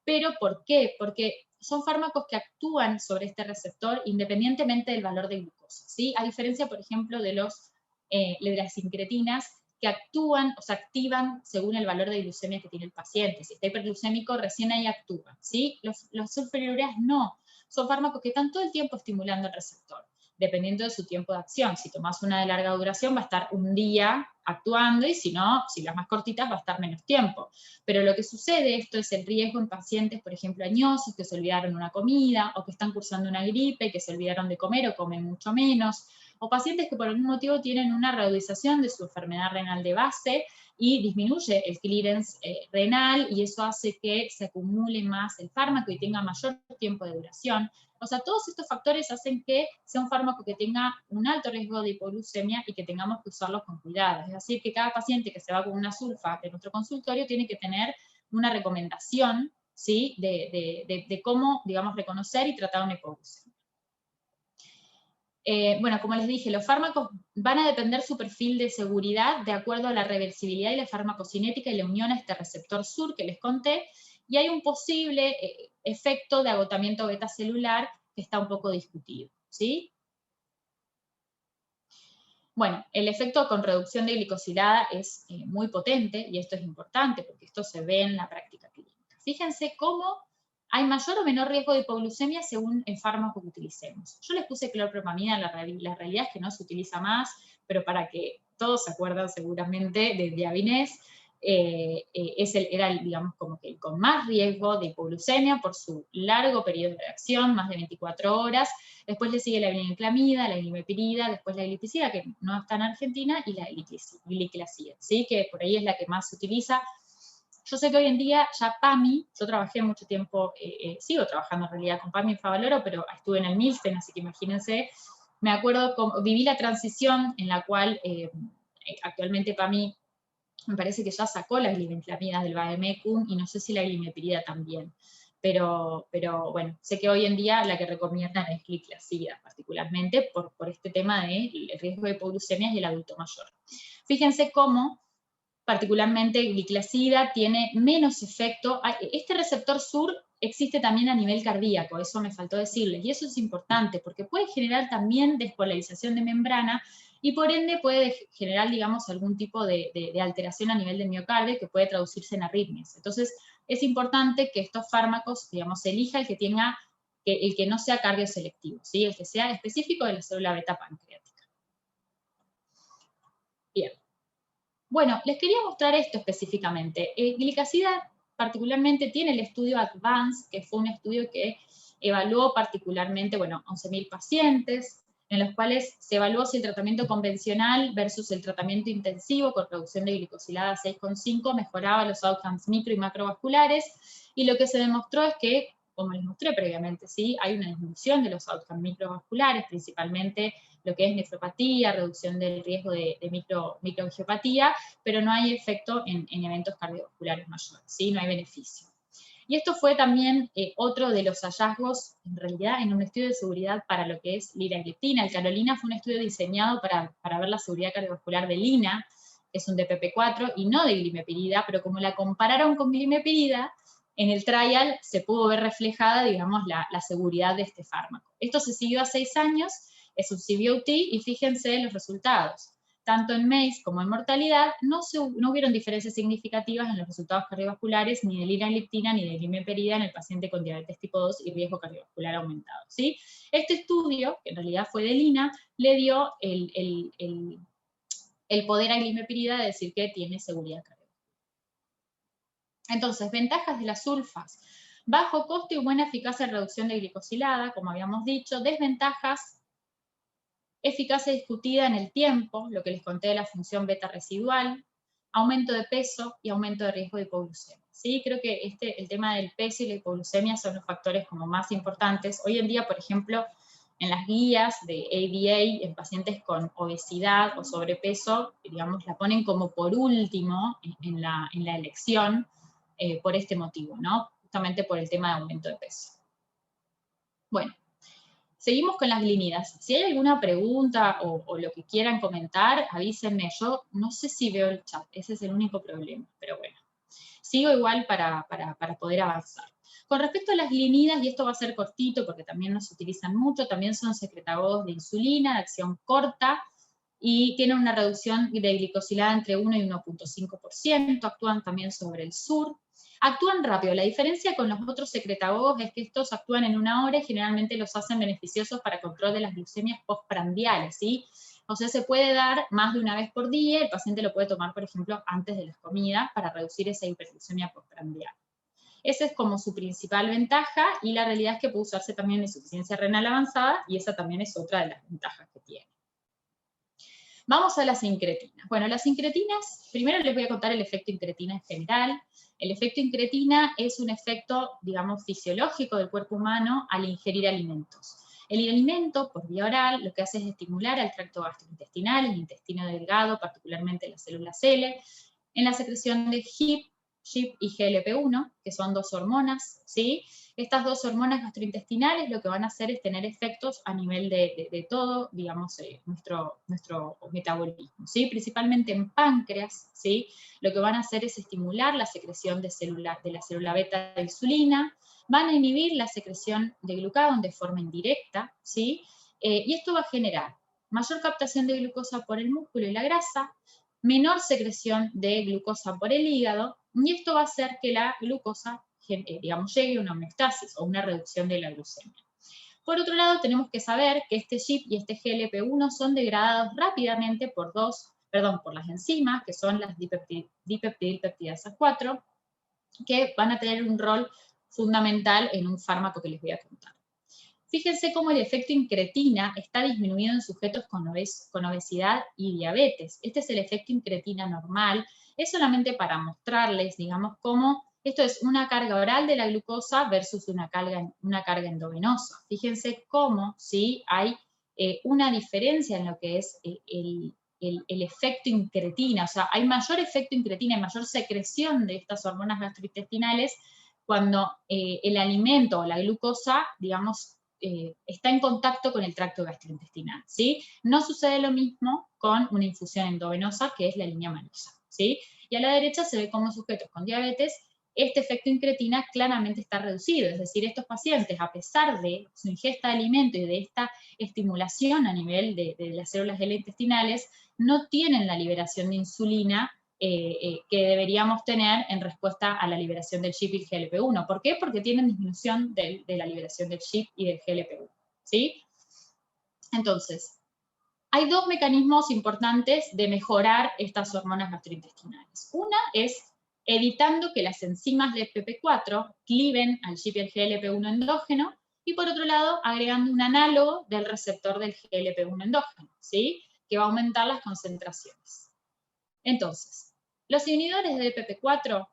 pero ¿por qué? Porque son fármacos que actúan sobre este receptor independientemente del valor de glucosa, ¿sí? A diferencia, por ejemplo, de las incretinas, que actúan o se activan según el valor de glucemia que tiene el paciente. Si está hiperglucémico, recién ahí actúan, ¿sí? Los sulfonilureas no. Son fármacos que están todo el tiempo estimulando el receptor, dependiendo de su tiempo de acción. Si tomás una de larga duración, va a estar un día actuando, y si no, si las más cortitas, va a estar menos tiempo. Pero lo que sucede, esto es el riesgo en pacientes, por ejemplo, añosos, que se olvidaron una comida, o que están cursando una gripe, que se olvidaron de comer o comen mucho menos, o pacientes que por algún motivo tienen una reducización de su enfermedad renal de base y disminuye el clearance renal, y eso hace que se acumule más el fármaco y tenga mayor tiempo de duración. O sea, todos estos factores hacen que sea un fármaco que tenga un alto riesgo de hipoglucemia y que tengamos que usarlos con cuidado. Es decir, que cada paciente que se va con una sulfa de nuestro consultorio tiene que tener una recomendación, ¿sí? de cómo, digamos, reconocer y tratar una hipoglucemia. Bueno, como les dije, los fármacos van a depender su perfil de seguridad de acuerdo a la reversibilidad y la farmacocinética y la unión a este receptor SUR que les conté, y hay un posible efecto de agotamiento beta celular que está un poco discutido, ¿sí? Bueno, el efecto con reducción de glicosilada es muy potente, y esto es importante porque esto se ve en la práctica clínica. Fíjense cómo hay mayor o menor riesgo de hipoglucemia según el fármaco que utilicemos. Yo les puse clorpropamida, la realidad es que no se utiliza más, pero para que todos se acuerdan seguramente de Diabinés, era, digamos, como que el con más riesgo de hipoglucemia por su largo periodo de acción, más de 24 horas. Después le sigue la vinclamida, la glimepirida, después la gliclazida, que no está en Argentina, y la gliclazida, ¿sí? Que por ahí es la que más se utiliza. Yo sé que hoy en día ya PAMI, yo trabajé mucho tiempo, sigo trabajando en realidad con PAMI y Favaloro, pero estuve en el Milsten, así que imagínense, me acuerdo, viví la transición en la cual actualmente PAMI me parece que ya sacó la glibenclamida del vademecum y no sé si la glimepirida también. Pero bueno, sé que hoy en día la que recomiendan es gliclazida, particularmente por este tema del riesgo de hipoglucemias y el adulto mayor. Fíjense cómo, particularmente gliclazida, tiene menos efecto. Este receptor SUR existe también a nivel cardíaco, eso me faltó decirles, y eso es importante porque puede generar también despolarización de membrana y por ende puede generar, digamos, algún tipo de alteración a nivel del miocardio que puede traducirse en arritmias. Entonces, es importante que estos fármacos, digamos, se elija el que no sea cardioselectivo, ¿sí? El que sea específico de la célula beta pancreática. Bien. Bueno, les quería mostrar esto específicamente. Gliclazida particularmente tiene el estudio ADVANCE, que fue un estudio que evaluó particularmente, bueno, 11.000 pacientes, en los cuales se evaluó si el tratamiento convencional versus el tratamiento intensivo con reducción de glicosilada 6,5 mejoraba los outcomes micro y macrovasculares, y lo que se demostró es que, como les mostré previamente, ¿sí? Hay una disminución de los outcomes microvasculares, principalmente lo que es nefropatía, reducción del riesgo de microangiopatía, pero no hay efecto en eventos cardiovasculares mayores, ¿sí? No hay beneficio. Y esto fue también otro de los hallazgos, en realidad, en un estudio de seguridad para lo que es liragliptina. El Carolina fue un estudio diseñado para ver la seguridad cardiovascular de lina, que es un DPP4, y no de glimepirida, pero como la compararon con glimepirida, en el trial se pudo ver reflejada, digamos, la seguridad de este fármaco. Esto se siguió a 6 años, es un CVOT, y fíjense los resultados. Tanto en MACE como en mortalidad, no hubieron diferencias significativas en los resultados cardiovasculares ni de liragliptina ni de glimepirida en el paciente con diabetes tipo 2 y riesgo cardiovascular aumentado, ¿sí? Este estudio, que en realidad fue de Lina, le dio el poder a glimepirida de decir que tiene seguridad cardiovascular. Entonces, ventajas de las sulfas: bajo costo y buena eficacia en reducción de glicosilada, como habíamos dicho. Desventajas: eficacia discutida en el tiempo, lo que les conté de la función beta residual, aumento de peso y aumento de riesgo de hipoglucemia. ¿Sí? Creo que el tema del peso y la hipoglucemia son los factores como más importantes. Hoy en día, por ejemplo, en las guías de ADA, en pacientes con obesidad o sobrepeso, digamos, la ponen como por último en la elección por este motivo, ¿no? Justamente por el tema de aumento de peso. Bueno. Seguimos con las glinidas. Si hay alguna pregunta o lo que quieran comentar, avísenme. Yo no sé si veo el chat, ese es el único problema, pero bueno. Sigo igual para poder avanzar. Con respecto a las glinidas, y esto va a ser cortito porque también no se utilizan mucho, también son secretagogues de insulina, de acción corta, y tienen una reducción de glicosilada entre 1 y 1,5%, actúan también sobre el SUR. Actúan rápido. La diferencia con los otros secretagogos es que estos actúan en 1 hora y generalmente los hacen beneficiosos para control de las glucemias postprandiales, ¿sí? O sea, se puede dar más de una vez por día. El paciente lo puede tomar, por ejemplo, antes de las comidas para reducir esa hiperglucemia postprandial. Esa es como su principal ventaja, y la realidad es que puede usarse también en insuficiencia renal avanzada, y esa también es otra de las ventajas que tiene. Vamos a las incretinas. Bueno, las incretinas, primero les voy a contar el efecto incretina en general. El efecto incretina es un efecto, digamos, fisiológico del cuerpo humano al ingerir alimentos. El alimento, por vía oral, lo que hace es estimular al tracto gastrointestinal, el intestino delgado, particularmente las células L, en la secreción de GIP y GLP-1, que son 2 hormonas, ¿sí? Estas 2 hormonas gastrointestinales lo que van a hacer es tener efectos a nivel de todo, digamos, nuestro metabolismo, ¿sí? Principalmente en páncreas, ¿sí? Lo que van a hacer es estimular la secreción de la célula beta de insulina, van a inhibir la secreción de glucagón de forma indirecta, ¿sí? Y esto va a generar mayor captación de glucosa por el músculo y la grasa, menor secreción de glucosa por el hígado, y esto va a hacer que la glucosa, digamos, llegue a una homeostasis o una reducción de la glucemia. Por otro lado, tenemos que saber que este GIP y este GLP-1 son degradados rápidamente por las enzimas, que son las dipeptidilpeptidasa 4, que van a tener un rol fundamental en un fármaco que les voy a contar. Fíjense cómo el efecto incretina está disminuido en sujetos con obesidad y diabetes. Este es el efecto incretina normal. Es solamente para mostrarles, digamos, cómo esto es una carga oral de la glucosa versus una carga endovenosa. Fíjense cómo, ¿sí? Hay una diferencia en lo que es el efecto incretina. O sea, hay mayor efecto incretina, hay mayor secreción de estas hormonas gastrointestinales cuando el alimento o la glucosa, digamos, está en contacto con el tracto gastrointestinal, ¿sí? No sucede lo mismo con una infusión endovenosa, que es la línea manosa, ¿sí? Y a la derecha se ve cómo sujetos con diabetes, este efecto incretina claramente está reducido, es decir, estos pacientes, a pesar de su ingesta de alimento y de esta estimulación a nivel de las células intestinales, no tienen la liberación de insulina que deberíamos tener en respuesta a la liberación del GIP y el GLP-1. ¿Por qué? Porque tienen disminución de la liberación del GIP y del GLP-1, ¿sí? Entonces, hay dos mecanismos importantes de mejorar estas hormonas gastrointestinales. Una es evitando que las enzimas de PP4 cliven al GIP y al GLP-1 endógeno, y por otro lado, agregando un análogo del receptor del GLP-1 endógeno, ¿sí? Que va a aumentar las concentraciones. Entonces, los inhibidores de PP4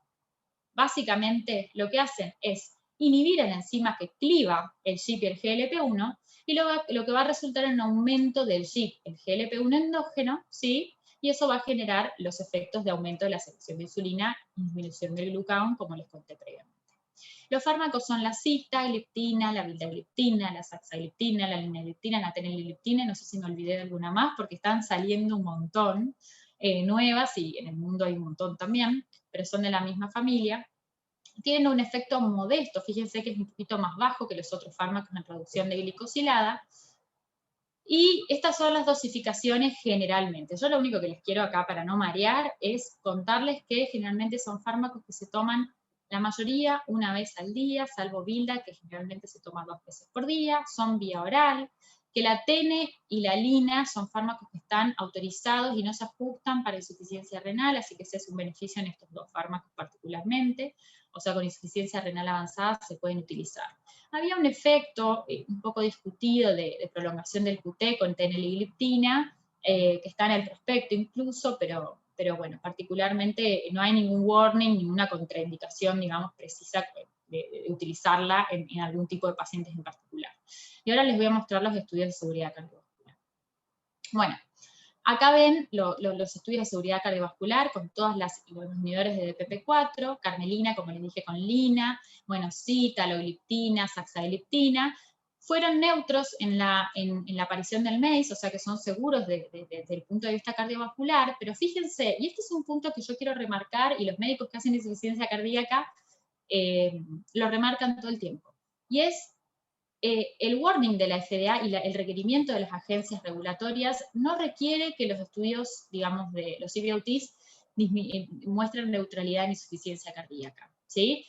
básicamente lo que hacen es inhibir a la enzima que cliva el GIP y el GLP-1, y lo que va a resultar en un aumento del GIP, el GLP-1 endógeno, ¿sí? Y eso va a generar los efectos de aumento de la secreción de insulina y disminución del glucagón, como les conté previamente. Los fármacos son la sitagliptina, la vildagliptina, la saxagliptina, la linagliptina, la teneligliptina, no sé si me olvidé de alguna más, porque están saliendo un montón nuevas, y en el mundo hay un montón también, pero son de la misma familia. Tienen un efecto modesto, fíjense que es un poquito más bajo que los otros fármacos en producción de glicosilada, y estas son las dosificaciones generalmente. Yo lo único que les quiero acá para no marear es contarles que generalmente son fármacos que se toman la mayoría una vez al día, salvo Vilda, que generalmente se toma 2 veces por día, son vía oral, que la TENE y la LINA son fármacos que están autorizados y no se ajustan para insuficiencia renal, así que ese es un beneficio en estos dos fármacos particularmente, o sea, con insuficiencia renal avanzada se pueden utilizar. Había un efecto un poco discutido de prolongación del QT con teneligliptina, que está en el prospecto incluso, pero bueno, particularmente no hay ningún warning, ninguna contraindicación, digamos, precisa de utilizarla en algún tipo de pacientes en particular. Y ahora les voy a mostrar los estudios de seguridad cardiovascular. Bueno, acá ven los estudios de seguridad cardiovascular con todos los inhibidores de DPP4, carmelina, como les dije, con lina, bueno, sitagliptina, saxagliptina. Fueron neutros en la aparición del MACE, o sea que son seguros desde el punto de vista cardiovascular, pero fíjense, y este es un punto que yo quiero remarcar, y los médicos que hacen insuficiencia cardíaca lo remarcan todo el tiempo, y es el warning de la FDA y el requerimiento de las agencias regulatorias no requiere que los estudios, digamos, de los CVOTs muestren neutralidad en insuficiencia cardíaca, ¿sí?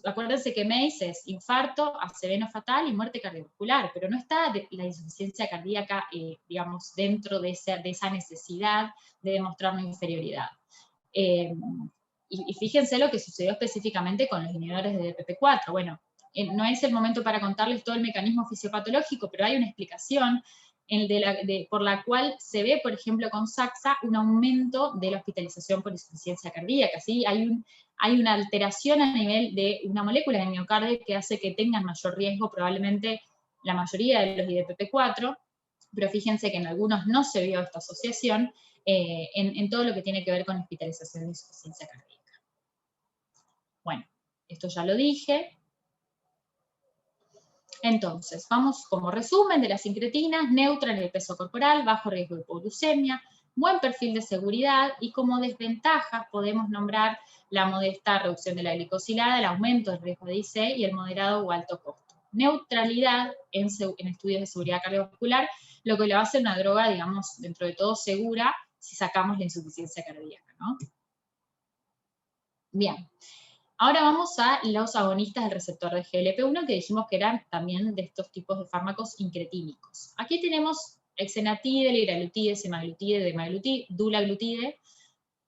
Acuérdense que MACE es infarto, aceveno fatal y muerte cardiovascular, pero no está la insuficiencia cardíaca, digamos, dentro de esa necesidad de demostrar una inferioridad. Y fíjense lo que sucedió específicamente con los inhibidores de DPP4. Bueno, no es el momento para contarles todo el mecanismo fisiopatológico, pero hay una explicación por la cual se ve, por ejemplo, con Saxa, un aumento de la hospitalización por insuficiencia cardíaca, ¿sí? Hay una alteración a nivel de una molécula de miocardio que hace que tengan mayor riesgo, probablemente la mayoría de los IDPP4, pero fíjense que en algunos no se vio esta asociación en todo lo que tiene que ver con hospitalización de insuficiencia cardíaca. Bueno, esto ya lo dije. Entonces, vamos como resumen de las incretinas: neutra en el peso corporal, bajo riesgo de hipoglucemia, buen perfil de seguridad, y como desventajas podemos nombrar la modesta reducción de la glicosilada, el aumento del riesgo de IC y el moderado o alto costo. Neutralidad en estudios de seguridad cardiovascular, lo que le va a hacer una droga, digamos, dentro de todo segura si sacamos la insuficiencia cardíaca, ¿no? Bien. Ahora vamos a los agonistas del receptor de GLP-1, que dijimos que eran también de estos tipos de fármacos incretínicos. Aquí tenemos exenatide, liraglutide, semaglutide, demaglutide, dulaglutide.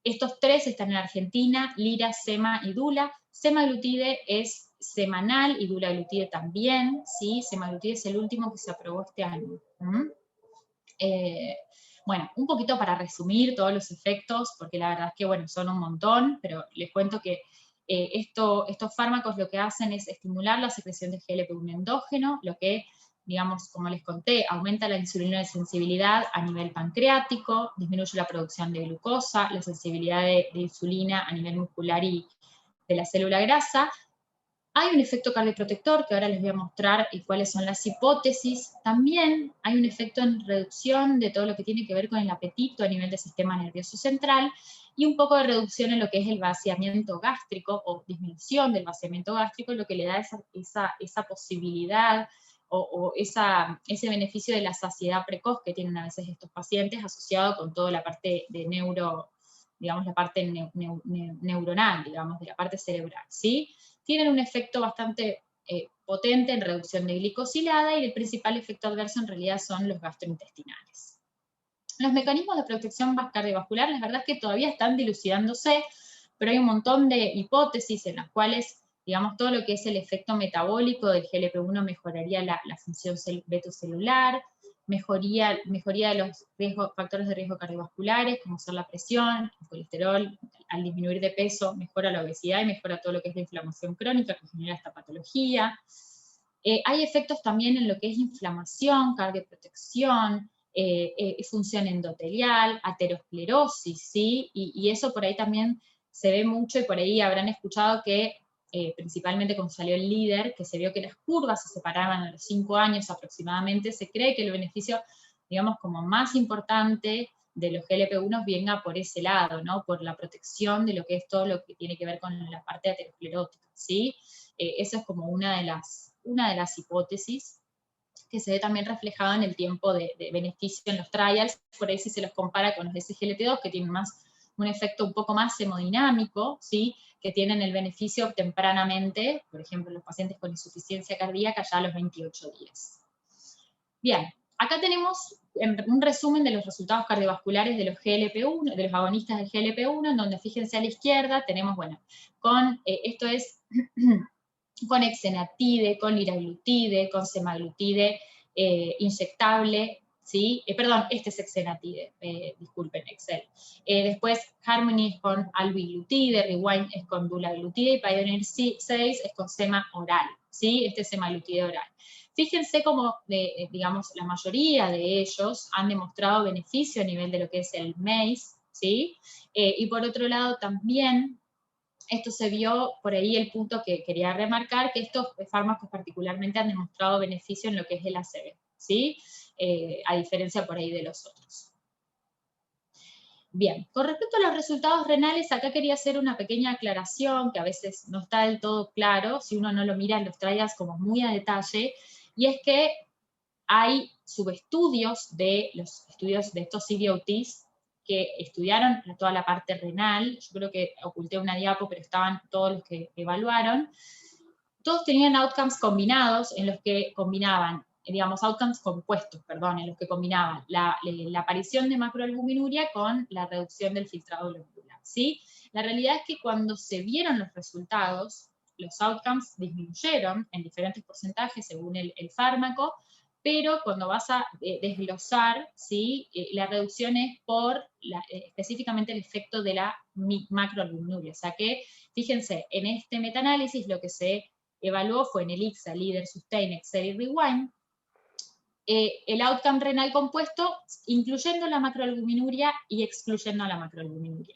Estos tres están en Argentina: lira, sema y dula. Semaglutide es semanal y dulaglutide también, ¿sí? Semaglutide es el último que se aprobó este año. Bueno, un poquito para resumir todos los efectos, porque la verdad es que, bueno, son un montón, pero les cuento que estos fármacos lo que hacen es estimular la secreción de GLP-1 endógeno, lo que, digamos, como les conté, aumenta la insulina de sensibilidad a nivel pancreático, disminuye la producción de glucosa, la sensibilidad de insulina a nivel muscular y de la célula grasa. Hay un efecto cardioprotector, que ahora les voy a mostrar cuáles son las hipótesis. También hay un efecto en reducción de todo lo que tiene que ver con el apetito a nivel del sistema nervioso central, y un poco de reducción en lo que es el vaciamiento gástrico, o disminución del vaciamiento gástrico, lo que le da esa posibilidad, o ese beneficio de la saciedad precoz que tienen a veces estos pacientes, asociado con toda la parte de digamos, la parte neuronal, digamos, de la parte cerebral, ¿sí? Tienen un efecto bastante potente en reducción de glicosilada, y el principal efecto adverso en realidad son los gastrointestinales. Los mecanismos de protección cardiovascular, la verdad es que todavía están dilucidándose, pero hay un montón de hipótesis en las cuales, digamos, todo lo que es el efecto metabólico del GLP-1 mejoraría la función betocelular, mejoría de los factores de riesgo cardiovasculares, como son la presión, el colesterol. Al disminuir de peso mejora la obesidad y mejora todo lo que es la inflamación crónica que genera esta patología. Hay efectos también en lo que es inflamación, cardioprotección, función endotelial, aterosclerosis, ¿sí? Y eso por ahí también se ve mucho, y por ahí habrán escuchado que, principalmente cuando salió el LEADER, que se vio que las curvas se separaban a los 5 años aproximadamente. Se cree que el beneficio, digamos, como más importante de los GLP-1 venga por ese lado, ¿no? Por la protección de lo que es todo lo que tiene que ver con la parte aterosclerótica, ¿sí? Eso es como una de las hipótesis, que se ve también reflejado en el tiempo de beneficio en los trials. Por ahí si se los compara con los SGLT2, que tienen un efecto un poco más hemodinámico, ¿sí? Que tienen el beneficio tempranamente, por ejemplo, los pacientes con insuficiencia cardíaca ya a los 28 días. Bien, acá tenemos un resumen de los resultados cardiovasculares de los GLP-1, de los agonistas del GLP-1, en donde, fíjense a la izquierda, tenemos, bueno, esto es con exenatide, con liraglutide, con semaglutide inyectable, ¿sí? Perdón, este es exenatide, disculpen, Excel. Después Harmony es con albiglutide, Rewind es con dulaglutide, y Pioneer 6 es con sema oral, ¿sí? Este es semaglutide oral. Fíjense cómo, digamos, la mayoría de ellos han demostrado beneficio a nivel de lo que es el MACE, ¿sí? Y por otro lado también, esto se vio por ahí, el punto que quería remarcar, que estos fármacos particularmente han demostrado beneficio en lo que es el ACV, ¿sí? A diferencia por ahí de los otros. Bien, con respecto a los resultados renales, acá quería hacer una pequeña aclaración, que a veces no está del todo claro, si uno no lo mira en los trials como muy a detalle, y es que hay subestudios de los estudios de estos CVOTs, que estudiaron toda la parte renal. Yo creo que oculté una diapo, pero estaban todos los que evaluaron. Todos tenían outcomes combinados, en los que combinaban, digamos, outcomes compuestos, perdón, en los que combinaban la aparición de macroalbuminuria con la reducción del filtrado glomerular, ¿sí? La realidad es que cuando se vieron los resultados, los outcomes disminuyeron en diferentes porcentajes según el fármaco, pero cuando vas a desglosar, ¿sí? La reducción es por específicamente el efecto de la macroalbuminuria. O sea que, fíjense, en este metaanálisis lo que se evaluó fue en ELIXA, LEADER, SUSTAIN, EXCEL y REWIND, el outcome renal compuesto, incluyendo la macroalbuminuria y excluyendo a la macroalbuminuria.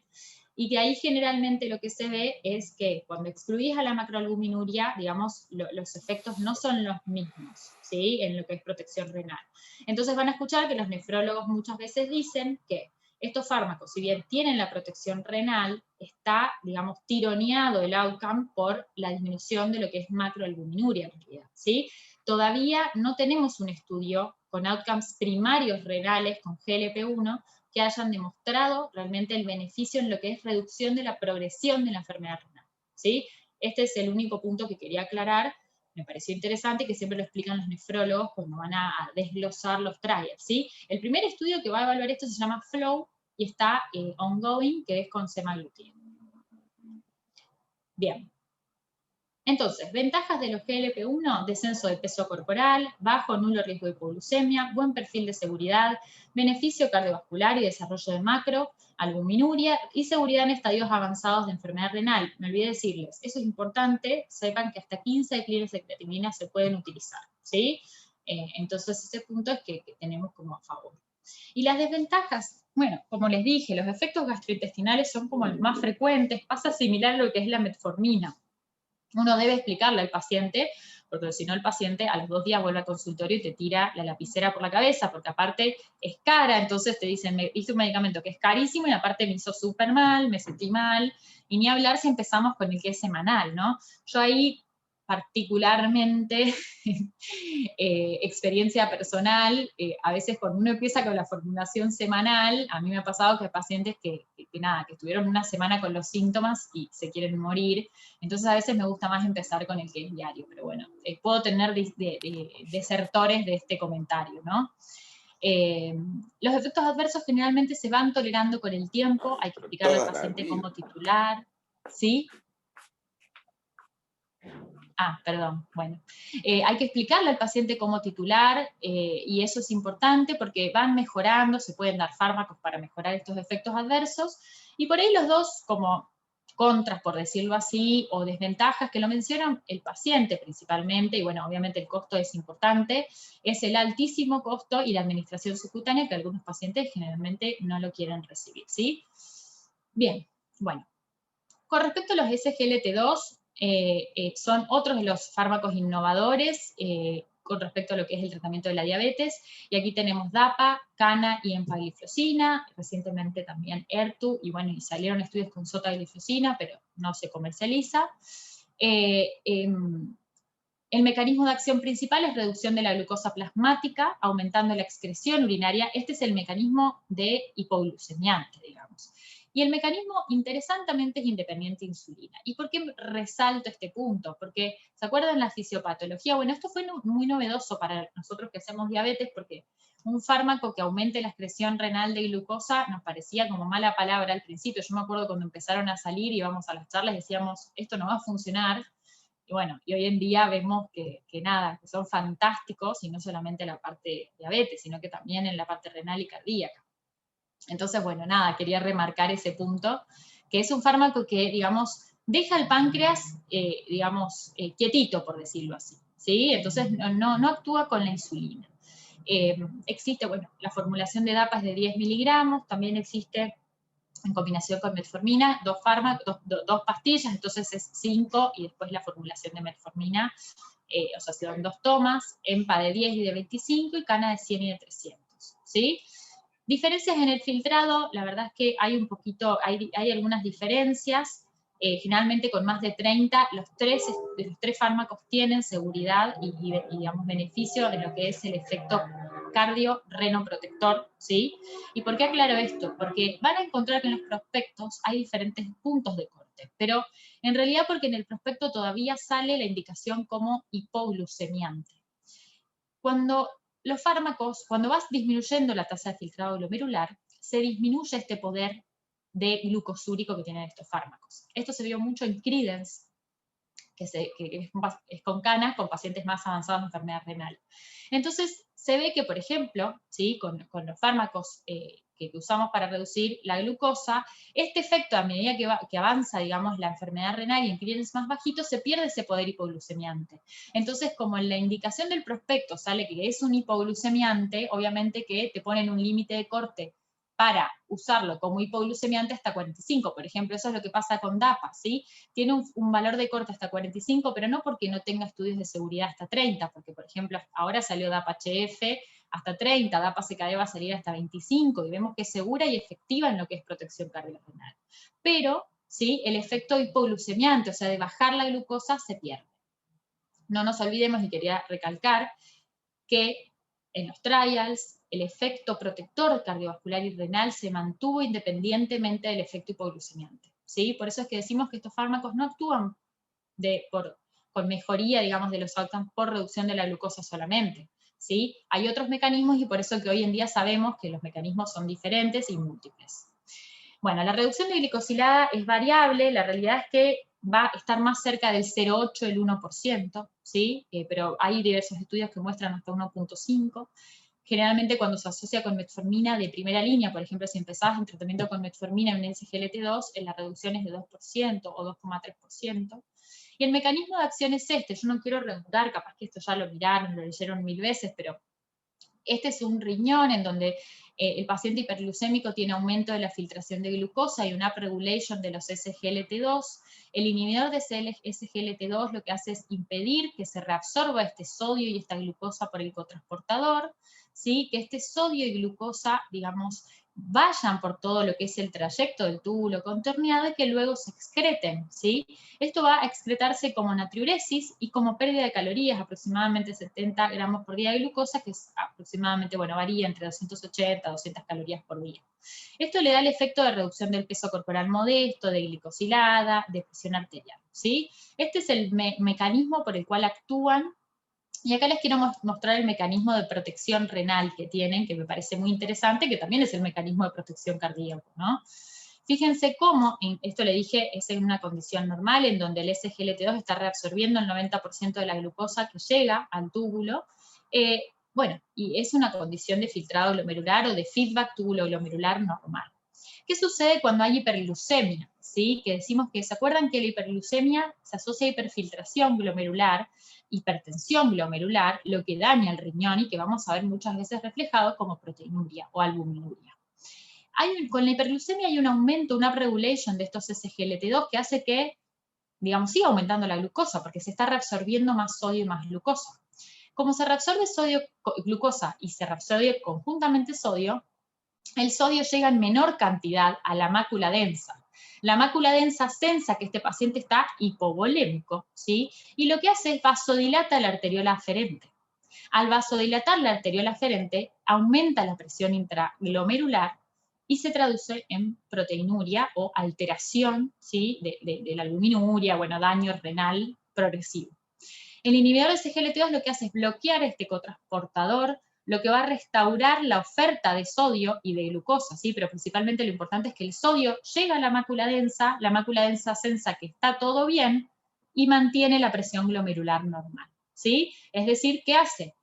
Y que ahí generalmente lo que se ve es que cuando excluís a la macroalbuminuria, digamos, los efectos no son los mismos, ¿sí? En lo que es protección renal. Entonces van a escuchar que los nefrólogos muchas veces dicen que estos fármacos, si bien tienen la protección renal, está, digamos, tironeado el outcome por la disminución de lo que es macroalbuminuria en realidad, ¿sí? Todavía no tenemos un estudio con outcomes primarios renales con GLP-1 que hayan demostrado realmente el beneficio en lo que es reducción de la progresión de la enfermedad renal, ¿sí? Este es el único punto que quería aclarar. Me pareció interesante, que siempre lo explican los nefrólogos cuando van a desglosar los trials, ¿sí? El primer estudio que va a evaluar esto se llama FLOW y está ongoing, que es con semaglutide. Bien. Entonces, ventajas de los GLP-1, descenso de peso corporal, bajo o nulo riesgo de hipoglucemia, buen perfil de seguridad, beneficio cardiovascular y desarrollo de macro, albuminuria y seguridad en estadios avanzados de enfermedad renal. Me olvidé decirles, eso es importante, sepan que hasta 15 declives de creatinina se pueden utilizar, ¿sí? Entonces, ese punto es que tenemos como a favor. Y las desventajas, bueno, como les dije, los efectos gastrointestinales son como los más frecuentes, pasa similar a lo que es la metformina. Uno debe explicarle al paciente, porque si no el paciente a los 2 días vuelve al consultorio y te tira la lapicera por la cabeza, porque aparte es cara, entonces te dicen, me hice un medicamento que es carísimo y aparte me hizo súper mal, me sentí mal, y ni hablar si empezamos con el que es semanal, ¿no? Yo ahí particularmente, experiencia personal, a veces cuando uno empieza con la formulación semanal, a mí me ha pasado que hay pacientes que estuvieron una semana con los síntomas y se quieren morir, entonces a veces me gusta más empezar con el que es diario, pero bueno, puedo tener desertores de este comentario, ¿no? Los efectos adversos generalmente se van tolerando con el tiempo, hay que explicarle al paciente cómo titular, ¿sí? Perdón, bueno. Hay que explicarle al paciente cómo titular, y eso es importante porque van mejorando, se pueden dar fármacos para mejorar estos efectos adversos, y por ahí los dos como contras, por decirlo así, o desventajas que lo mencionan el paciente principalmente, y bueno, obviamente el costo es importante, es el altísimo costo y la administración subcutánea que algunos pacientes generalmente no lo quieren recibir, ¿sí? Bien, bueno. Con respecto a los SGLT2, son otros de los fármacos innovadores con respecto a lo que es el tratamiento de la diabetes, y aquí tenemos DAPA, CANA y empagliflozina, recientemente también ERTU, y bueno, y salieron estudios con sotagliflozina, pero no se comercializa. El mecanismo de acción principal es reducción de la glucosa plasmática, aumentando la excreción urinaria. Este es el mecanismo de hipoglucemiante, digamos. Y el mecanismo, interesantemente, es independiente de insulina. ¿Y por qué resalto este punto? Porque, ¿se acuerdan la fisiopatología? Bueno, esto fue muy novedoso para nosotros que hacemos diabetes, porque un fármaco que aumente la excreción renal de glucosa nos parecía como mala palabra al principio. Yo me acuerdo cuando empezaron a salir, íbamos a las charlas y decíamos, esto no va a funcionar. Y bueno, y hoy en día vemos que son fantásticos, y no solamente en la parte de diabetes, sino que también en la parte renal y cardíaca. Entonces, bueno, quería remarcar ese punto, que es un fármaco que, digamos, deja el páncreas, quietito, por decirlo así, ¿sí? Entonces, no actúa con la insulina. Existe, bueno, la formulación de DAPA es de 10 miligramos, también existe en combinación con metformina, dos pastillas, entonces es 5, y después la formulación de metformina, o sea, se dan 2 tomas, EMPA de 10 y de 25, y CANA de 100 y de 300, ¿sí? Diferencias en el filtrado, la verdad es que hay hay algunas diferencias, generalmente con más de 30, los tres fármacos tienen seguridad y digamos, beneficio en lo que es el efecto cardio-renoprotector, ¿sí? ¿Y por qué aclaro esto? Porque van a encontrar que en los prospectos hay diferentes puntos de corte, pero en realidad porque en el prospecto todavía sale la indicación como hipoglucemiante. Cuando los fármacos, cuando vas disminuyendo la tasa de filtrado glomerular, se disminuye este poder de glucosúrico que tienen estos fármacos. Esto se vio mucho en Credence, que es con CANA, con pacientes más avanzados de enfermedad renal. Entonces, se ve que, por ejemplo, ¿sí? con los fármacos que usamos para reducir la glucosa, este efecto a medida que avanza, digamos, la enfermedad renal y en clientes más bajitos, se pierde ese poder hipoglucemiante. Entonces, como en la indicación del prospecto sale que es un hipoglucemiante, obviamente que te ponen un límite de corte para usarlo como hipoglucemiante hasta 45, por ejemplo, eso es lo que pasa con DAPA, ¿sí? Tiene un valor de corte hasta 45, pero no porque no tenga estudios de seguridad hasta 30, porque, por ejemplo, ahora salió DAPA-HF hasta 30, DAPA-CKD va a salir hasta 25, y vemos que es segura y efectiva en lo que es protección cardiorrenal. Pero, ¿sí? El efecto hipoglucemiante, o sea, de bajar la glucosa, se pierde. No nos olvidemos, y quería recalcar, que en los trials, el efecto protector cardiovascular y renal se mantuvo independientemente del efecto hipoglucemiante, ¿sí? Por eso es que decimos que estos fármacos no actúan con mejoría, digamos, de los outcomes por reducción de la glucosa solamente, ¿sí? Hay otros mecanismos, y por eso que hoy en día sabemos que los mecanismos son diferentes y múltiples. Bueno, la reducción de glicosilada es variable. La realidad es que va a estar más cerca del 0,8, el 1%, ¿sí? Pero hay diversos estudios que muestran hasta 1,5. Generalmente cuando se asocia con metformina de primera línea, por ejemplo, si empezabas en tratamiento con metformina en un SGLT2, la reducción es de 2% o 2,3%. Y el mecanismo de acción es este. Yo no quiero redundar, capaz que esto ya lo miraron, lo leyeron 1000 veces, pero este es un riñón en donde el paciente hiperglucémico tiene aumento de la filtración de glucosa y una upregulation de los SGLT2. El inhibidor de SGLT2 lo que hace es impedir que se reabsorba este sodio y esta glucosa por el cotransportador, ¿sí? Que este sodio y glucosa, digamos, vayan por todo lo que es el trayecto del túbulo contorneado y que luego se excreten, ¿sí? Esto va a excretarse como natriuresis y como pérdida de calorías, aproximadamente 70 gramos por día de glucosa, que es aproximadamente, bueno, varía entre 280 a 200 calorías por día. Esto le da el efecto de reducción del peso corporal modesto, de glicosilada, de presión arterial, ¿sí? Este es el mecanismo por el cual actúan. Y acá les quiero mostrar el mecanismo de protección renal que tienen, que me parece muy interesante, que también es el mecanismo de protección cardíaca, ¿no? Fíjense cómo, esto le dije, es en una condición normal, en donde el SGLT2 está reabsorbiendo el 90% de la glucosa que llega al túbulo. Bueno, y es una condición de filtrado glomerular o de feedback túbulo-glomerular normal. ¿Qué sucede cuando hay hiperglucemia? ¿Sí? Que decimos que, ¿se acuerdan que la hiperglucemia se asocia a hiperfiltración glomerular, hipertensión glomerular, lo que daña el riñón y que vamos a ver muchas veces reflejado como proteinuria o albuminuria? Con la hiperglucemia hay un aumento, una upregulation de estos SGLT2 que hace que, digamos, siga aumentando la glucosa porque se está reabsorbiendo más sodio y más glucosa. Como se reabsorbe glucosa y se reabsorbe conjuntamente sodio, el sodio llega en menor cantidad a la mácula densa. La mácula densa sensa que este paciente está hipovolémico, ¿sí? Y lo que hace es vasodilata la arteriola aferente. Al vasodilatar la arteriola aferente, aumenta la presión intraglomerular y se traduce en proteinuria o alteración, ¿sí? de la albuminuria, bueno, daño renal progresivo. El inhibidor de SGLT2 lo que hace es bloquear este cotransportador, lo que va a restaurar la oferta de sodio y de glucosa, ¿sí? Pero principalmente lo importante es que el sodio llega a la mácula densa sensa que está todo bien y mantiene la presión glomerular normal, ¿sí? Es decir, ¿qué hace?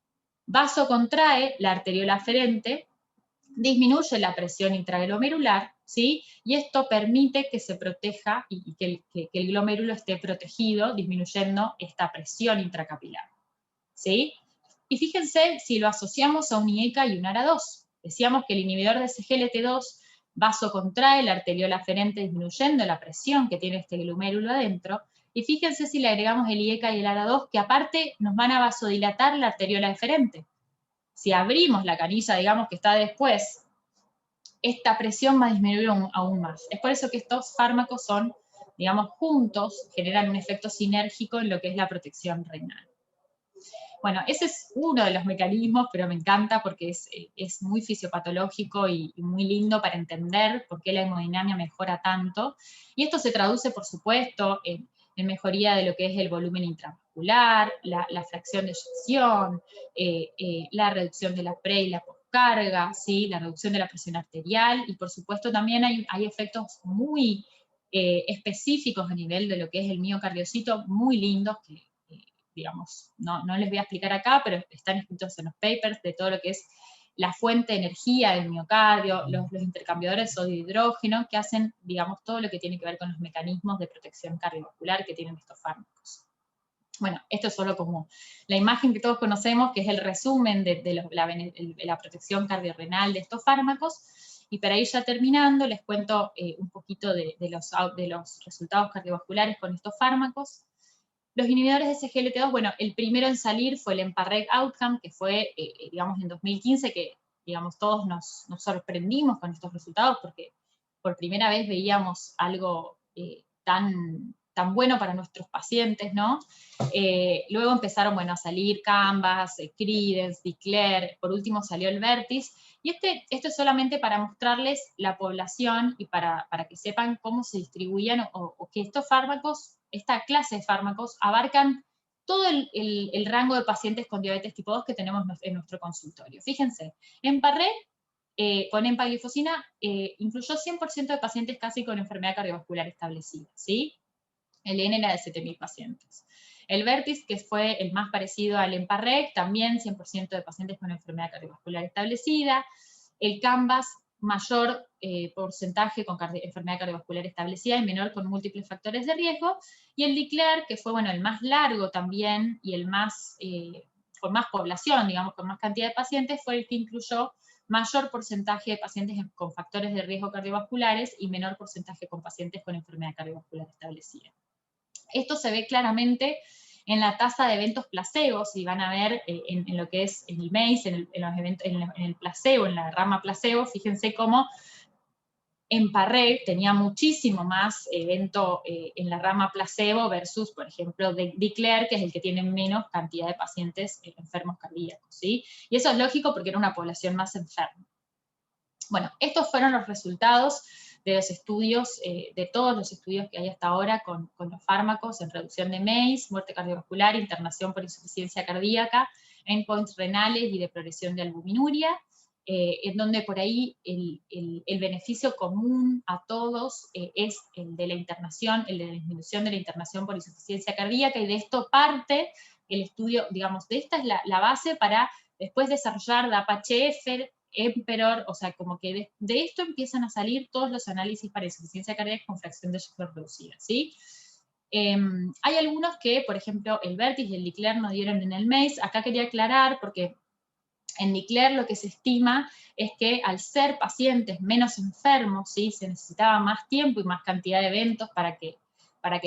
Vasocontrae la arteriola aferente, disminuye la presión intraglomerular, ¿sí? Y esto permite que se proteja y que el glomérulo esté protegido, disminuyendo esta presión intracapilar, ¿sí? Y fíjense si lo asociamos a un IECA y un ARA2. Decíamos que el inhibidor de SGLT2 vasocontrae la arteriola aferente, disminuyendo la presión que tiene este glomérulo adentro, y fíjense si le agregamos el IECA y el ARA2, que aparte nos van a vasodilatar la arteriola aferente. Si abrimos la canilla, digamos, que está después, esta presión va a disminuir aún más. Es por eso que estos fármacos son, digamos, juntos, generan un efecto sinérgico en lo que es la protección renal. Bueno, ese es uno de los mecanismos, pero me encanta porque es muy fisiopatológico y muy lindo para entender por qué la hemodinamia mejora tanto. Y esto se traduce, por supuesto, en mejoría de lo que es el volumen intravascular, la fracción de eyección, la reducción de la pre y la postcarga, ¿sí? La reducción de la presión arterial, y por supuesto también hay efectos muy específicos a nivel de lo que es el miocardiocito, muy lindos que digamos, no les voy a explicar acá, pero están escritos en los papers de todo lo que es la fuente de energía del miocardio, los intercambiadores sodio-hidrógeno, que hacen, digamos, todo lo que tiene que ver con los mecanismos de protección cardiovascular que tienen estos fármacos. Bueno, esto es solo como la imagen que todos conocemos, que es el resumen de la protección cardiorrenal de estos fármacos. Y para ir ya terminando, les cuento un poquito de los resultados cardiovasculares con estos fármacos. Los inhibidores de SGLT2, bueno, el primero en salir fue el EMPA-REG OUTCOME, que fue, digamos, en 2015, que, digamos, todos nos sorprendimos con estos resultados, porque por primera vez veíamos algo tan bueno para nuestros pacientes, ¿no? Luego empezaron, bueno, a salir Canvas, Credence, Declare, por último salió el Vertis, y esto es solamente para mostrarles la población y para que sepan cómo se distribuían o que estos fármacos, esta clase de fármacos, abarcan todo el rango de pacientes con diabetes tipo 2 que tenemos en nuestro consultorio. Fíjense, EMPA-REG con empaglifosina incluyó 100% de pacientes casi con enfermedad cardiovascular establecida, ¿sí? El N era de 7.000 pacientes. El Vertis, que fue el más parecido al EMPA-REC, también 100% de pacientes con enfermedad cardiovascular establecida. El Canvas, mayor porcentaje con enfermedad cardiovascular establecida y menor con múltiples factores de riesgo. Y el DECLARE, que fue el más largo también y el más, con más población, digamos, con más cantidad de pacientes, fue el que incluyó mayor porcentaje de pacientes con factores de riesgo cardiovasculares y menor porcentaje con pacientes con enfermedad cardiovascular establecida. Esto se ve claramente en la tasa de eventos placebo, si van a ver en lo que es en el MACE, en el placebo, en la rama placebo, fíjense cómo EMPA-REG tenía muchísimo más evento en la rama placebo versus, por ejemplo, DECLARE, que es el que tiene menos cantidad de pacientes enfermos cardíacos, ¿sí? Y eso es lógico porque era una población más enferma. Bueno, estos fueron los resultados de los estudios, de todos los estudios que hay hasta ahora con los fármacos en reducción de MACE, muerte cardiovascular, internación por insuficiencia cardíaca, endpoints renales y de progresión de albuminuria, en donde por ahí el beneficio común a todos es el de la internación, el de la disminución de la internación por insuficiencia cardíaca, y de esto parte el estudio, digamos, de esta es la base para después desarrollar DAPA-HF, EMPEROR, o sea, como que de esto empiezan a salir todos los análisis para insuficiencia cardíaca con fracción de eyección reducida, ¿sí? Hay algunos que, por ejemplo, el Vertis y el DECLARE no dieron en el MACE. Acá quería aclarar, porque en DECLARE lo que se estima es que al ser pacientes menos enfermos, ¿sí? Se necesitaba más tiempo y más cantidad de eventos para que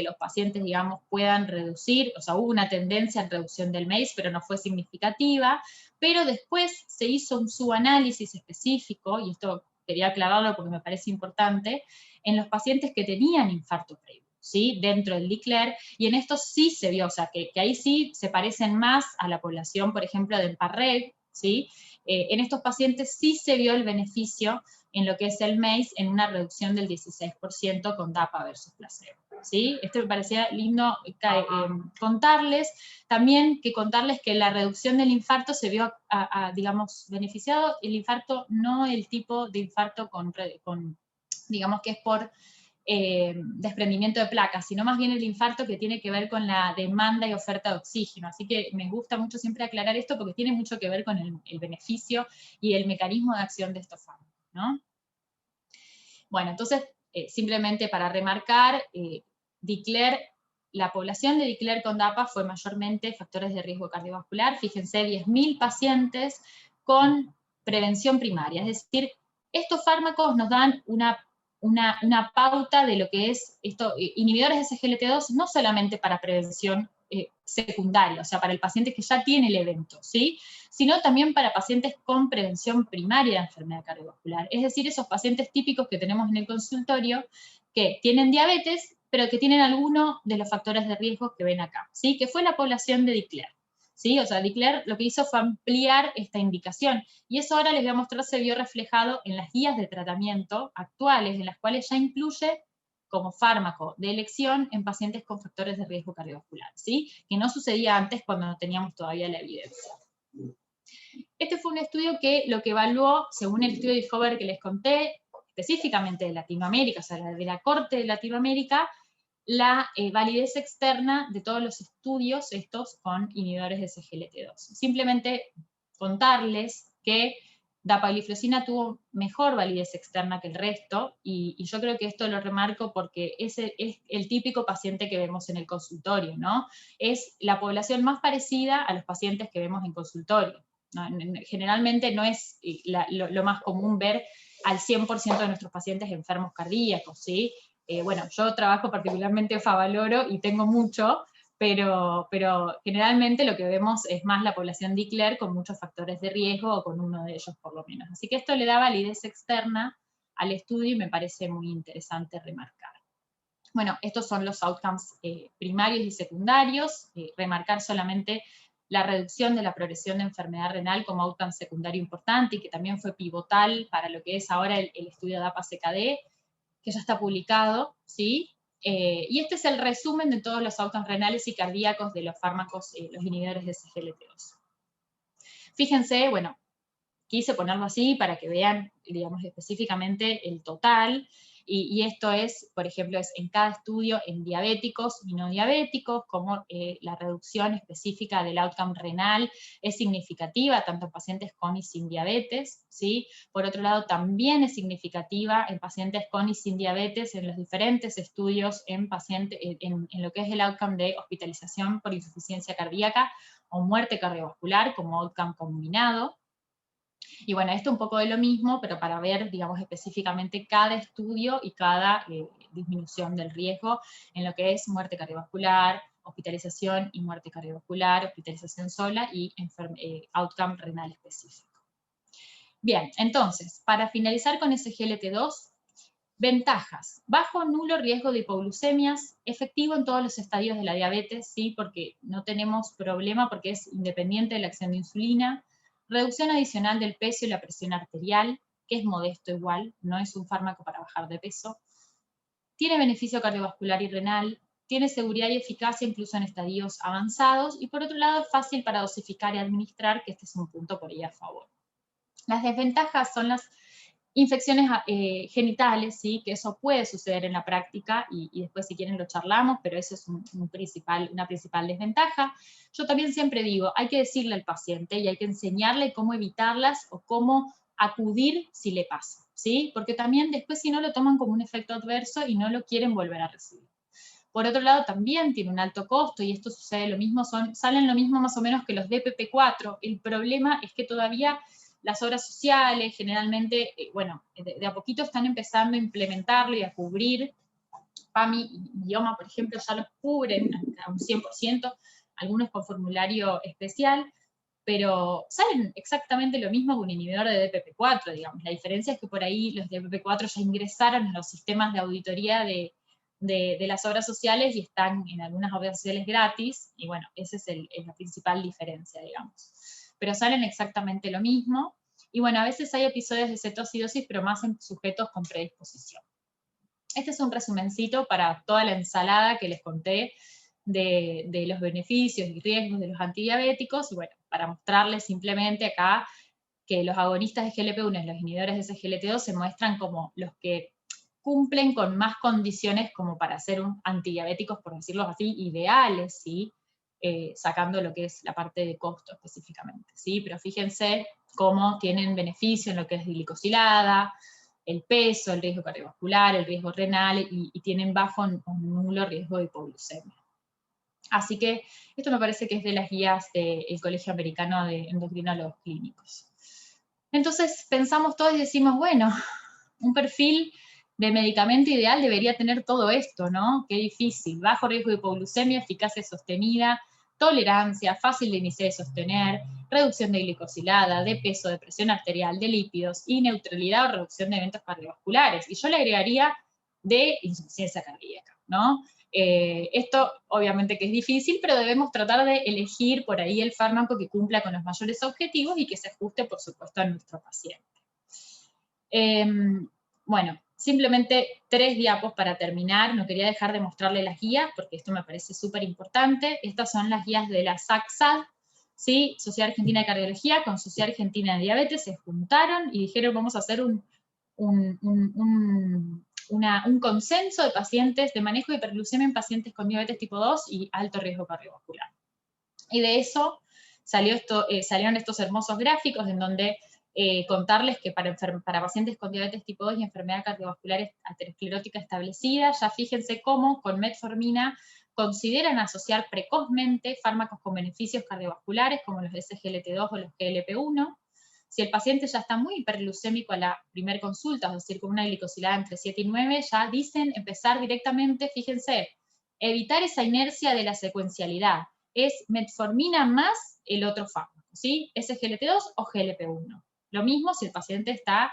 los pacientes, digamos, puedan reducir, o sea, hubo una tendencia en reducción del MACE, pero no fue significativa, pero después se hizo un subanálisis específico, y esto quería aclararlo porque me parece importante, en los pacientes que tenían infarto previo, ¿sí? Dentro del DECLARE, y en esto sí se vio, o sea, que ahí sí se parecen más a la población, por ejemplo, del EMPA-REG, ¿sí? En estos pacientes sí se vio el beneficio en lo que es el MACE en una reducción del 16% con DAPA versus placebo, ¿sí? Esto me parecía lindo contarles. También contarles que la reducción del infarto se vio, digamos, beneficiado el infarto, no el tipo de infarto digamos que es por desprendimiento de placas, sino más bien el infarto que tiene que ver con la demanda y oferta de oxígeno. Así que me gusta mucho siempre aclarar esto porque tiene mucho que ver con el beneficio y el mecanismo de acción de estos fármacos, ¿no? Bueno, entonces, simplemente para remarcar, DECLARE, la población de DECLARE con DAPA fue mayormente factores de riesgo cardiovascular. Fíjense, 10.000 pacientes con prevención primaria, es decir, estos fármacos nos dan una pauta de lo que es esto, inhibidores de SGLT2, no solamente para prevención secundaria, o sea, para el paciente que ya tiene el evento, ¿sí? Sino también para pacientes con prevención primaria de enfermedad cardiovascular, es decir, esos pacientes típicos que tenemos en el consultorio que tienen diabetes, pero que tienen alguno de los factores de riesgo que ven acá, ¿sí? Que fue la población de DECLARE, ¿sí? O sea, DECLARE lo que hizo fue ampliar esta indicación, y eso ahora les voy a mostrar se vio reflejado en las guías de tratamiento actuales, en las cuales ya incluye como fármaco de elección en pacientes con factores de riesgo cardiovascular, ¿sí? Que no sucedía antes cuando no teníamos todavía la evidencia. Este fue un estudio que lo que evaluó, según el estudio de Discover que les conté, específicamente de Latinoamérica, o sea, de la Corte de Latinoamérica, la validez externa de todos los estudios estos con inhibidores de SGLT2. Simplemente contarles que dapagliflozina tuvo mejor validez externa que el resto, y yo creo que esto lo remarco porque ese es el típico paciente que vemos en el consultorio, ¿no? Es la población más parecida a los pacientes que vemos en consultorio. ¿No? Generalmente no es lo más común ver al 100% de nuestros pacientes enfermos cardíacos, ¿sí? Bueno, yo trabajo particularmente en Favaloro y tengo mucho, pero generalmente lo que vemos es más la población DECLARE con muchos factores de riesgo o con uno de ellos por lo menos. Así que esto le da validez externa al estudio y me parece muy interesante remarcar. Bueno, estos son los outcomes primarios y secundarios, remarcar solamente la reducción de la progresión de enfermedad renal como outcome secundario importante y que también fue pivotal para lo que es ahora el estudio DAPA-CKD, que ya está publicado, ¿sí? Y este es el resumen de todos los outcomes renales y cardíacos de los fármacos, los inhibidores de SGLT2. Fíjense, bueno, quise ponerlo así para que vean, digamos, específicamente el total. Y esto es, por ejemplo, es en cada estudio en diabéticos y no diabéticos, como la reducción específica del outcome renal es significativa, tanto en pacientes con y sin diabetes, ¿sí? Por otro lado, también es significativa en pacientes con y sin diabetes en los diferentes estudios en lo que es el outcome de hospitalización por insuficiencia cardíaca o muerte cardiovascular como outcome combinado. Y bueno, esto un poco de lo mismo, pero para ver, digamos, específicamente cada estudio y cada disminución del riesgo en lo que es muerte cardiovascular, hospitalización y muerte cardiovascular, hospitalización sola y outcome renal específico. Bien, entonces, para finalizar con SGLT2, ventajas: bajo o nulo riesgo de hipoglucemias, efectivo en todos los estadios de la diabetes, ¿sí? Porque no tenemos problema porque es independiente de la acción de insulina. Reducción adicional del peso y la presión arterial, que es modesto igual, no es un fármaco para bajar de peso. Tiene beneficio cardiovascular y renal, tiene seguridad y eficacia incluso en estadios avanzados, y por otro lado es fácil para dosificar y administrar, que este es un punto por ahí a favor. Las desventajas son las infecciones genitales, ¿sí? Que eso puede suceder en la práctica, y después si quieren lo charlamos, pero eso es una principal desventaja. Yo también siempre digo, hay que decirle al paciente y hay que enseñarle cómo evitarlas o cómo acudir si le pasa, ¿sí? Porque también después si no lo toman como un efecto adverso y no lo quieren volver a recibir. Por otro lado, también tiene un alto costo, y esto sucede lo mismo, salen lo mismo más o menos que los DPP-4. El problema es que todavía las obras sociales, generalmente, bueno, de a poquito están empezando a implementarlo y a cubrir. PAMI y IOMA, por ejemplo, ya los cubren a un 100%, algunos con formulario especial, pero salen exactamente lo mismo que un inhibidor de DPP-4, digamos. La diferencia es que por ahí los DPP-4 ya ingresaron en los sistemas de auditoría de las obras sociales y están en algunas obras sociales gratis, y bueno, esa es la principal diferencia, digamos. Pero salen exactamente lo mismo, y bueno, a veces hay episodios de cetoacidosis, pero más en sujetos con predisposición. Este es un resumencito para toda la ensalada que les conté de los beneficios y riesgos de los antidiabéticos, y bueno, para mostrarles simplemente acá que los agonistas de GLP-1 y los inhibidores de SGLT2 se muestran como los que cumplen con más condiciones como para ser antidiabéticos, por decirlo así, ideales, ¿sí? Sacando lo que es la parte de costo específicamente, ¿sí? Pero fíjense cómo tienen beneficio en lo que es glicosilada, el peso, el riesgo cardiovascular, el riesgo renal, y tienen bajo o nulo riesgo de hipoglucemia. Así que esto me parece que es de las guías del Colegio Americano de Endocrinólogos Clínicos. Entonces pensamos todos y decimos, bueno, un perfil de medicamento ideal debería tener todo esto, ¿no? Qué difícil: bajo riesgo de hipoglucemia, eficacia sostenida, tolerancia, fácil de iniciar y sostener, reducción de glicosilada, de peso, de presión arterial, de lípidos, y neutralidad o reducción de eventos cardiovasculares. Y yo le agregaría de insuficiencia cardíaca, ¿no? Esto obviamente que es difícil, pero debemos tratar de elegir por ahí el fármaco que cumpla con los mayores objetivos y que se ajuste, por supuesto, a nuestro paciente. Bueno, simplemente 3 diapos para terminar. No quería dejar de mostrarle las guías, porque esto me parece súper importante. Estas son las guías de la SACSAD, ¿sí? Sociedad Argentina de Cardiología con Sociedad Argentina de Diabetes se juntaron y dijeron, vamos a hacer un consenso de pacientes, de manejo de hiperglucemia en pacientes con diabetes tipo 2 y alto riesgo cardiovascular. Y de eso salieron estos hermosos gráficos en donde contarles que para pacientes con diabetes tipo 2 y enfermedad cardiovascular aterosclerótica establecida, ya fíjense cómo con metformina consideran asociar precozmente fármacos con beneficios cardiovasculares como los SGLT2 o los GLP-1. Si el paciente ya está muy hiperglucémico a la primera consulta, es decir, con una glicosilada entre 7 y 9, ya dicen empezar directamente, fíjense, evitar esa inercia de la secuencialidad. Es metformina más el otro fármaco, ¿sí? SGLT2 o GLP-1. Lo mismo si el paciente está,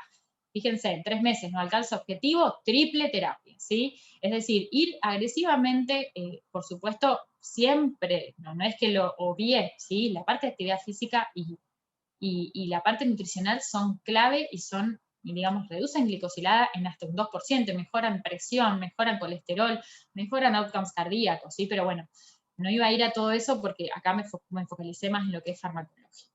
fíjense, en 3 meses no alcanza objetivo, triple terapia, ¿sí? Es decir, ir agresivamente, por supuesto, siempre, no es que lo obvie, ¿sí? La parte de actividad física y la parte nutricional son clave y son, digamos, reducen glicosilada en hasta un 2%, mejoran presión, mejoran colesterol, mejoran outcomes cardíacos, ¿sí? Pero bueno, no iba a ir a todo eso porque acá me focalicé más en lo que es farmacología.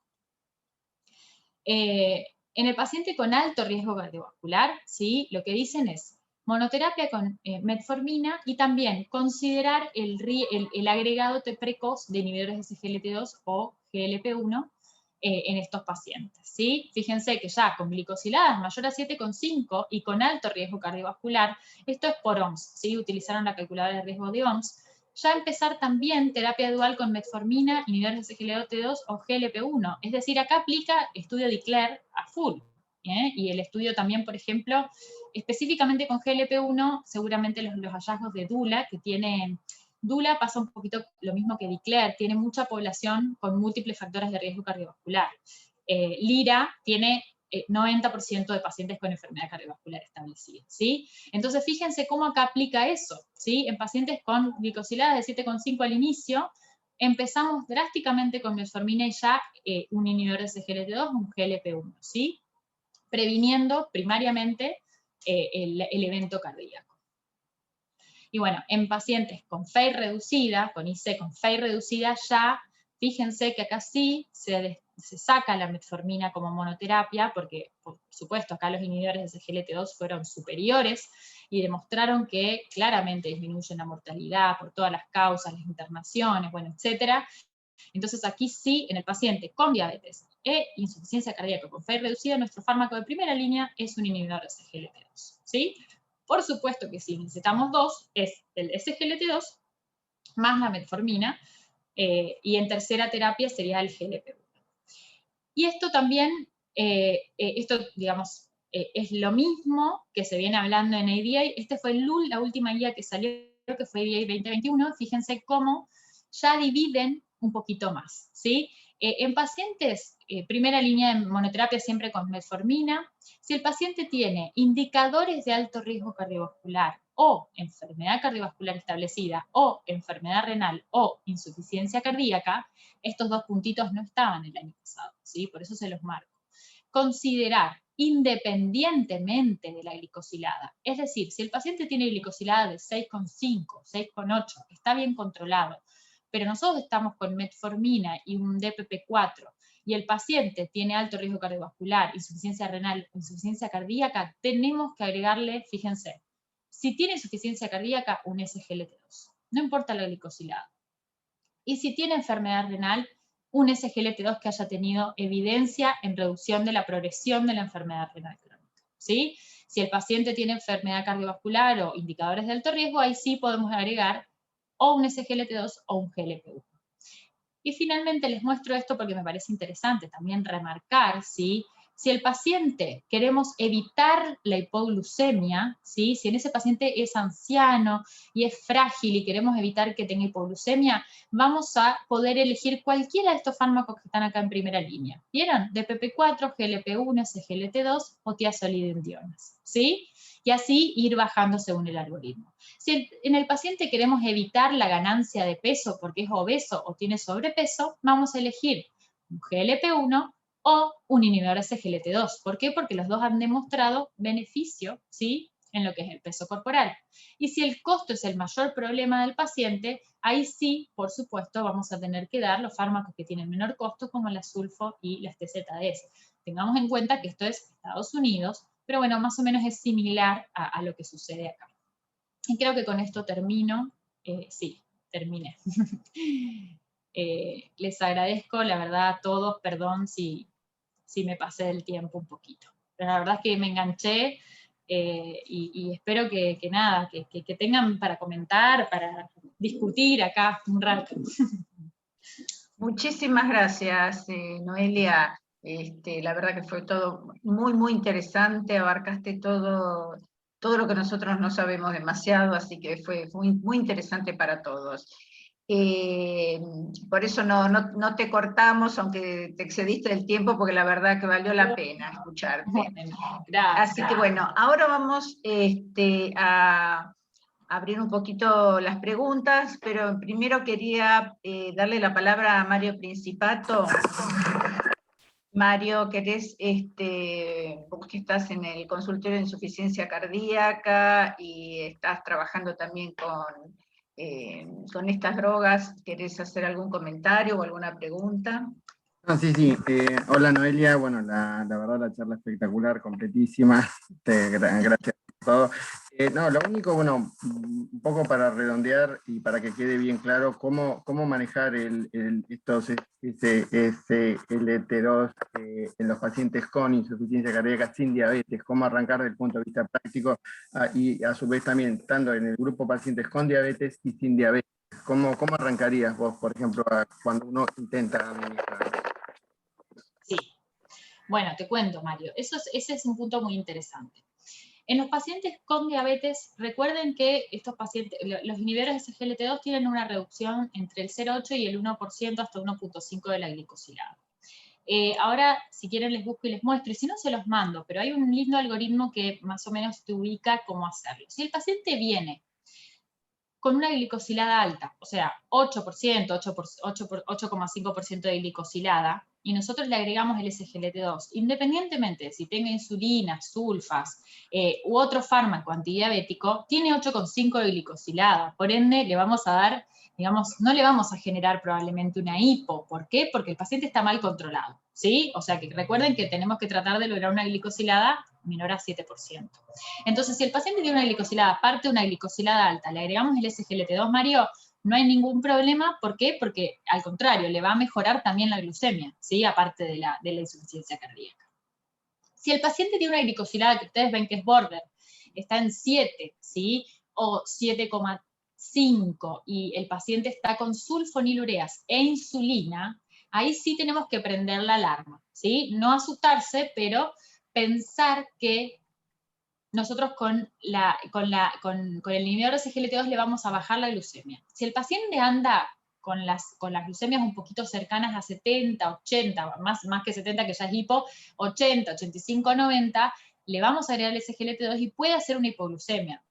En el paciente con alto riesgo cardiovascular, ¿sí? Lo que dicen es, monoterapia con metformina, y también considerar el agregado precoz de inhibidores de SGLT2 o GLP-1 en estos pacientes, ¿sí? Fíjense que ya con glicosiladas mayor a 7,5 y con alto riesgo cardiovascular, esto es por OMS, ¿sí? Utilizaron la calculadora de riesgo de OMS, ya empezar también terapia dual con metformina, inhibidores de SGLT2 o GLP-1, es decir, acá aplica estudio DECLARE a full, y el estudio también, por ejemplo, específicamente con GLP-1, seguramente los hallazgos de DULA, que tiene, DULA pasa un poquito lo mismo que DECLARE, tiene mucha población con múltiples factores de riesgo cardiovascular. LIRA tiene 90% de pacientes con enfermedad cardiovascular establecida, ¿sí? Entonces, fíjense cómo acá aplica eso, ¿sí? En pacientes con glicosiladas de 7,5 al inicio, empezamos drásticamente con metformina y ya un inhibidor de SGLT2, un GLP-1, ¿sí? Previniendo primariamente el evento cardíaco. Y bueno, en pacientes con FEI reducida, con IC con FEI reducida, ya fíjense que acá sí se saca la metformina como monoterapia, porque por supuesto acá los inhibidores de SGLT2 fueron superiores y demostraron que claramente disminuyen la mortalidad por todas las causas, las internaciones, bueno, etcétera. Entonces aquí sí, en el paciente con diabetes e insuficiencia cardíaca con FEI reducida, nuestro fármaco de primera línea es un inhibidor de SGLT2, ¿sí? Por supuesto que si necesitamos dos, es el SGLT2 más la metformina, y en tercera terapia sería el GLP-1. Y esto también, digamos, es lo mismo que se viene hablando en ADA. Este fue la última guía que salió, que fue ADA 2021. Fíjense cómo ya dividen un poquito más, ¿sí? En pacientes, primera línea de monoterapia siempre con metformina. Si el paciente tiene indicadores de alto riesgo cardiovascular o enfermedad cardiovascular establecida o enfermedad renal o insuficiencia cardíaca, estos dos puntitos no estaban el año pasado, ¿sí? Por eso se los marco. Considerar independientemente de la glicosilada, es decir, si el paciente tiene glicosilada de 6,5, 6,8, está bien controlado, pero nosotros estamos con metformina y un DPP4, y el paciente tiene alto riesgo cardiovascular, insuficiencia renal, insuficiencia cardíaca, tenemos que agregarle, fíjense, si tiene insuficiencia cardíaca, un SGLT2, no importa la glicosilada. Y si tiene enfermedad renal, un SGLT2 que haya tenido evidencia en reducción de la progresión de la enfermedad renal crónica, ¿sí? Si el paciente tiene enfermedad cardiovascular o indicadores de alto riesgo, ahí sí podemos agregar o un SGLT2 o un GLP-1. Y finalmente les muestro esto porque me parece interesante también remarcar, ¿sí? Si el paciente queremos evitar la hipoglucemia, ¿sí? Si en ese paciente es anciano y es frágil y queremos evitar que tenga hipoglucemia, vamos a poder elegir cualquiera de estos fármacos que están acá en primera línea. ¿Vieron? DPP4, GLP-1, SGLT2 o tiazolidindionas, ¿sí? Y así ir bajando según el algoritmo. Si en el paciente queremos evitar la ganancia de peso porque es obeso o tiene sobrepeso, vamos a elegir un GLP-1 o un inhibidor SGLT2. ¿Por qué? Porque los dos han demostrado beneficio, ¿sí?, en lo que es el peso corporal. Y si el costo es el mayor problema del paciente, ahí sí, por supuesto, vamos a tener que dar los fármacos que tienen menor costo, como la sulfo y las TZDs. Tengamos en cuenta que esto es Estados Unidos, pero bueno, más o menos es similar a lo que sucede acá. Y creo que con esto termino. Sí, terminé. Les agradezco, la verdad, a todos, perdón si me pasé del tiempo un poquito. Pero la verdad es que me enganché, y espero que nada, que tengan para comentar, para discutir acá un rato. Muchísimas gracias, Noelia. La verdad que fue todo muy, muy interesante, abarcaste todo lo que nosotros no sabemos demasiado, así que fue muy, muy interesante para todos. Por eso no te cortamos, aunque te excediste del tiempo, porque la verdad que valió la pena escucharte. Bueno, gracias. Así que bueno, ahora vamos a abrir un poquito las preguntas, pero primero quería darle la palabra a Mario Principato. Mario, ¿querés, vos que estás en el consultorio de insuficiencia cardíaca y estás trabajando también con estas drogas, ¿querés hacer algún comentario o alguna pregunta? No, sí. Hola Noelia, bueno, la verdad la charla espectacular, completísima. Gracias por todo. No, lo único, bueno, un poco para redondear y para que quede bien claro cómo manejar estos SGLT2 en los pacientes con insuficiencia cardíaca sin diabetes, cómo arrancar desde el punto de vista práctico y a su vez también estando en el grupo pacientes con diabetes y sin diabetes. ¿Cómo arrancarías vos, por ejemplo, cuando uno intenta administrar? Sí. Bueno, te cuento, Mario. Ese es un punto muy interesante. En los pacientes con diabetes, recuerden que estos pacientes, los inhibidores de SGLT2 tienen una reducción entre el 0,8 y el 1% hasta 1,5 de la glicosilada. Ahora, si quieren, les busco y les muestro, y si no, se los mando, pero hay un lindo algoritmo que más o menos te ubica cómo hacerlo. Si el paciente viene con una glicosilada alta, o sea, 8%, 8,5% de glicosilada, y nosotros le agregamos el SGLT2, independientemente de si tenga insulina, sulfas u otro fármaco antidiabético, tiene 8,5 de glicosilada, por ende le vamos a dar, digamos, no le vamos a generar probablemente una hipo. ¿Por qué? Porque el paciente está mal controlado, ¿sí? O sea que recuerden que tenemos que tratar de lograr una glicosilada menor a 7%. Entonces, si el paciente tiene una glicosilada, aparte de una glicosilada alta, le agregamos el SGLT2, Mario, no hay ningún problema. ¿Por qué? Porque, al contrario, le va a mejorar también la glucemia, ¿sí? Aparte de la insuficiencia cardíaca. Si el paciente tiene una glicosilada que ustedes ven que es border, está en 7, ¿sí? O 7,5, y el paciente está con sulfonilureas e insulina, ahí sí tenemos que prender la alarma, ¿sí? No asustarse, pero pensar que nosotros con el inhibidor de SGLT2 le vamos a bajar la glucemia. Si el paciente anda con las glucemias un poquito cercanas a 70, 80, más que 70 que ya es hipo, 80, 85, 90, le vamos a agregar el SGLT2 y puede hacer una hipoglucemia.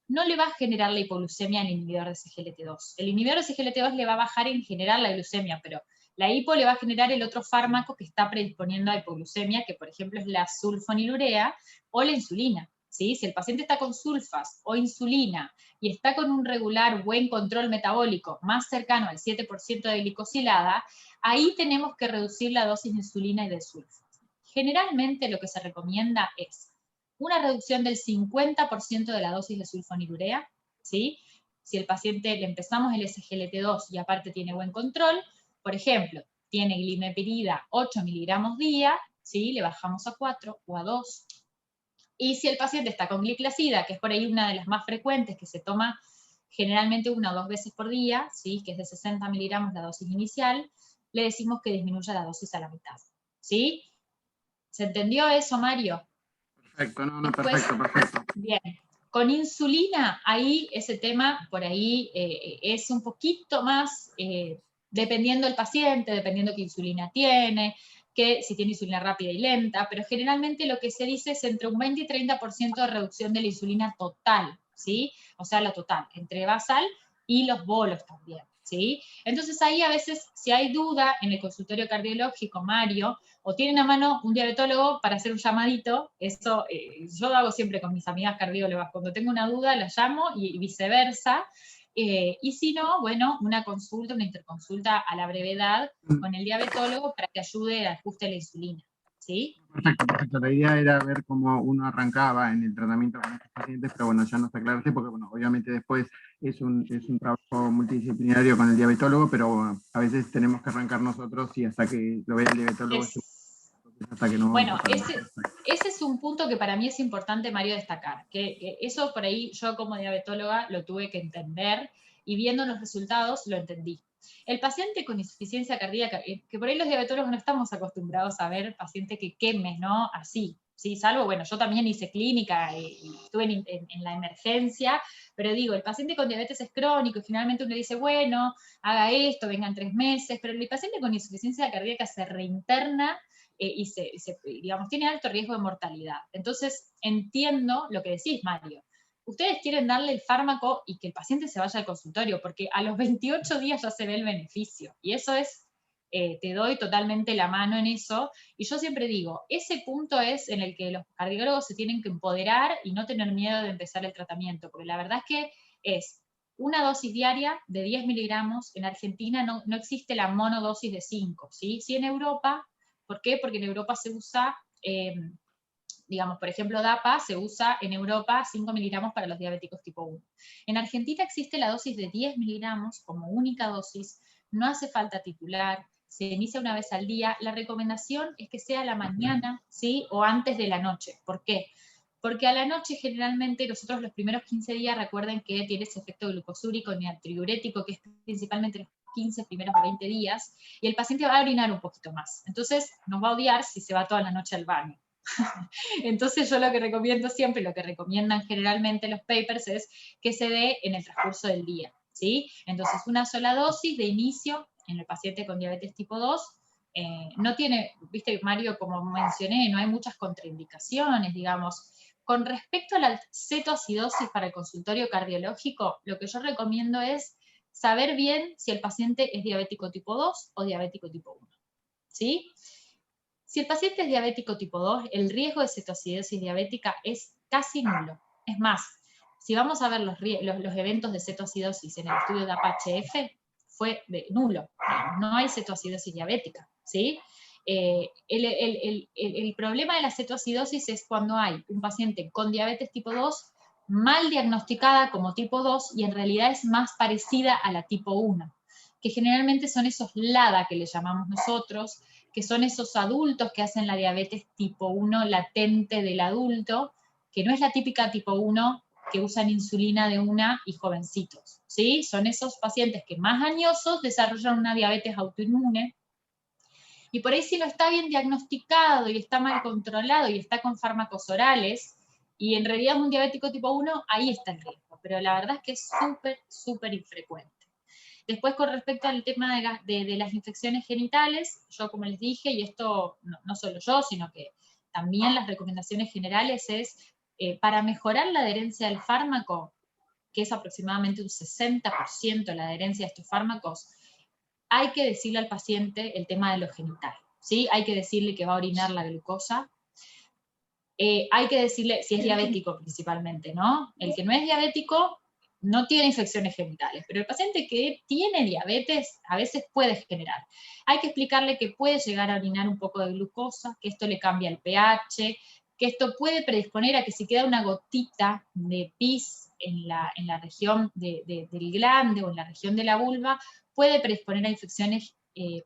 No le va a generar la hipoglucemia al inhibidor de SGLT2. El inhibidor de SGLT2 le va a bajar en general la glucemia, pero la hipo le va a generar el otro fármaco que está predisponiendo a hipoglucemia, que por ejemplo es la sulfonilurea o la insulina. ¿Sí? Si el paciente está con sulfas o insulina y está con un regular buen control metabólico más cercano al 7% de glicosilada, ahí tenemos que reducir la dosis de insulina y de sulfas. Generalmente lo que se recomienda es una reducción del 50% de la dosis de sulfonilurea, ¿sí? Si el paciente le empezamos el SGLT2 y aparte tiene buen control, por ejemplo, tiene glimepirida 8 miligramos día, ¿sí? Le bajamos a 4 o a 2. Y si el paciente está con gliclazida, que es por ahí una de las más frecuentes, que se toma generalmente 1 o 2 veces por día, ¿sí? Que es de 60 miligramos la dosis inicial, le decimos que disminuya la dosis a la mitad, ¿sí? ¿Se entendió eso, Mario? Perfecto, Después, perfecto. Bien. Con insulina, ahí ese tema por ahí es un poquito más, dependiendo del paciente, dependiendo qué insulina tiene, que si tiene insulina rápida y lenta, pero generalmente lo que se dice es entre un 20 y 30% de reducción de la insulina total, ¿sí? O sea, la total, entre basal y los bolos también, ¿sí? Entonces ahí a veces, si hay duda en el consultorio cardiológico, Mario, o tienen a mano un diabetólogo para hacer un llamadito, eso yo lo hago siempre con mis amigas cardiólogas, cuando tengo una duda la llamo y viceversa, y si no, bueno, una consulta, una interconsulta a la brevedad con el diabetólogo para que ayude al ajuste de la insulina, ¿sí? Perfecto. La idea era ver cómo uno arrancaba en el tratamiento con estos pacientes, pero bueno, ya nos aclaraste, porque bueno, obviamente después es un trabajo multidisciplinario con el diabetólogo, pero bueno, a veces tenemos que arrancar nosotros y hasta que lo vea el diabetólogo, hasta que no... Bueno, ese es un punto que para mí es importante, Mario, destacar, que eso por ahí yo como diabetóloga lo tuve que entender, y viendo los resultados lo entendí. El paciente con insuficiencia cardíaca, que por ahí los diabetólogos no estamos acostumbrados a ver paciente que queme, ¿no? Así, ¿sí? Salvo, bueno, yo también hice clínica y estuve en la emergencia, pero digo, el paciente con diabetes es crónico y finalmente uno dice, bueno, haga esto, vengan 3 meses, pero el paciente con insuficiencia cardíaca se reinterna y digamos, tiene alto riesgo de mortalidad. Entonces, entiendo lo que decís, Mario. Ustedes quieren darle el fármaco y que el paciente se vaya al consultorio, porque a los 28 días ya se ve el beneficio. Y eso es, te doy totalmente la mano en eso. Y yo siempre digo, ese punto es en el que los cardiólogos se tienen que empoderar y no tener miedo de empezar el tratamiento, porque la verdad es que es una dosis diaria de 10 miligramos. En Argentina no existe la monodosis de 5, ¿sí? Sí en Europa. ¿Por qué? Porque en Europa se usa Digamos, por ejemplo, DAPA se usa en Europa 5 miligramos para los diabéticos tipo 1. En Argentina existe la dosis de 10 miligramos como única dosis, no hace falta titular, se inicia una vez al día. La recomendación es que sea a la mañana, ¿sí? O antes de la noche. ¿Por qué? Porque a la noche generalmente nosotros los primeros 15 días, recuerden que tiene ese efecto glucosúrico ni antidiurético, que es principalmente los 15 primeros o 20 días, y el paciente va a orinar un poquito más. Entonces nos va a odiar si se va toda la noche al baño. Entonces yo lo que recomiendo siempre, lo que recomiendan generalmente los papers es que se dé en el transcurso del día, ¿sí? Entonces una sola dosis de inicio en el paciente con diabetes tipo 2, no tiene, viste Mario, como mencioné, no hay muchas contraindicaciones, digamos. Con respecto a la cetoacidosis para el consultorio cardiológico, lo que yo recomiendo es saber bien si el paciente es diabético tipo 2 o diabético tipo 1, ¿sí? Si el paciente es diabético tipo 2, el riesgo de cetoacidosis diabética es casi nulo. Es más, si vamos a ver los eventos de cetoacidosis en el estudio de APA-HF, fue de nulo, no hay cetoacidosis diabética, ¿sí? El problema de la cetoacidosis es cuando hay un paciente con diabetes tipo 2 mal diagnosticada como tipo 2 y en realidad es más parecida a la tipo 1, que generalmente son esos LADA que le llamamos nosotros, que son esos adultos que hacen la diabetes tipo 1 latente del adulto, que no es la típica tipo 1 que usan insulina de una y jovencitos, ¿sí? Son esos pacientes que más añosos desarrollan una diabetes autoinmune, y por ahí si no está bien diagnosticado y está mal controlado y está con fármacos orales, y en realidad es un diabético tipo 1, ahí está el riesgo, pero la verdad es que es súper, súper infrecuente. Después, con respecto al tema de las infecciones genitales, yo como les dije, y esto no solo yo, sino que también las recomendaciones generales es, para mejorar la adherencia del fármaco, que es aproximadamente un 60% la adherencia de estos fármacos, hay que decirle al paciente el tema de lo genital, ¿sí? Hay que decirle que va a orinar la glucosa, hay que decirle, si es diabético principalmente, ¿no? El que no es diabético no tiene infecciones genitales, pero el paciente que tiene diabetes a veces puede generar. Hay que explicarle que puede llegar a orinar un poco de glucosa, que esto le cambia el pH, que esto puede predisponer a que si queda una gotita de pis en la región del glande o en la región de la vulva, puede predisponer a infecciones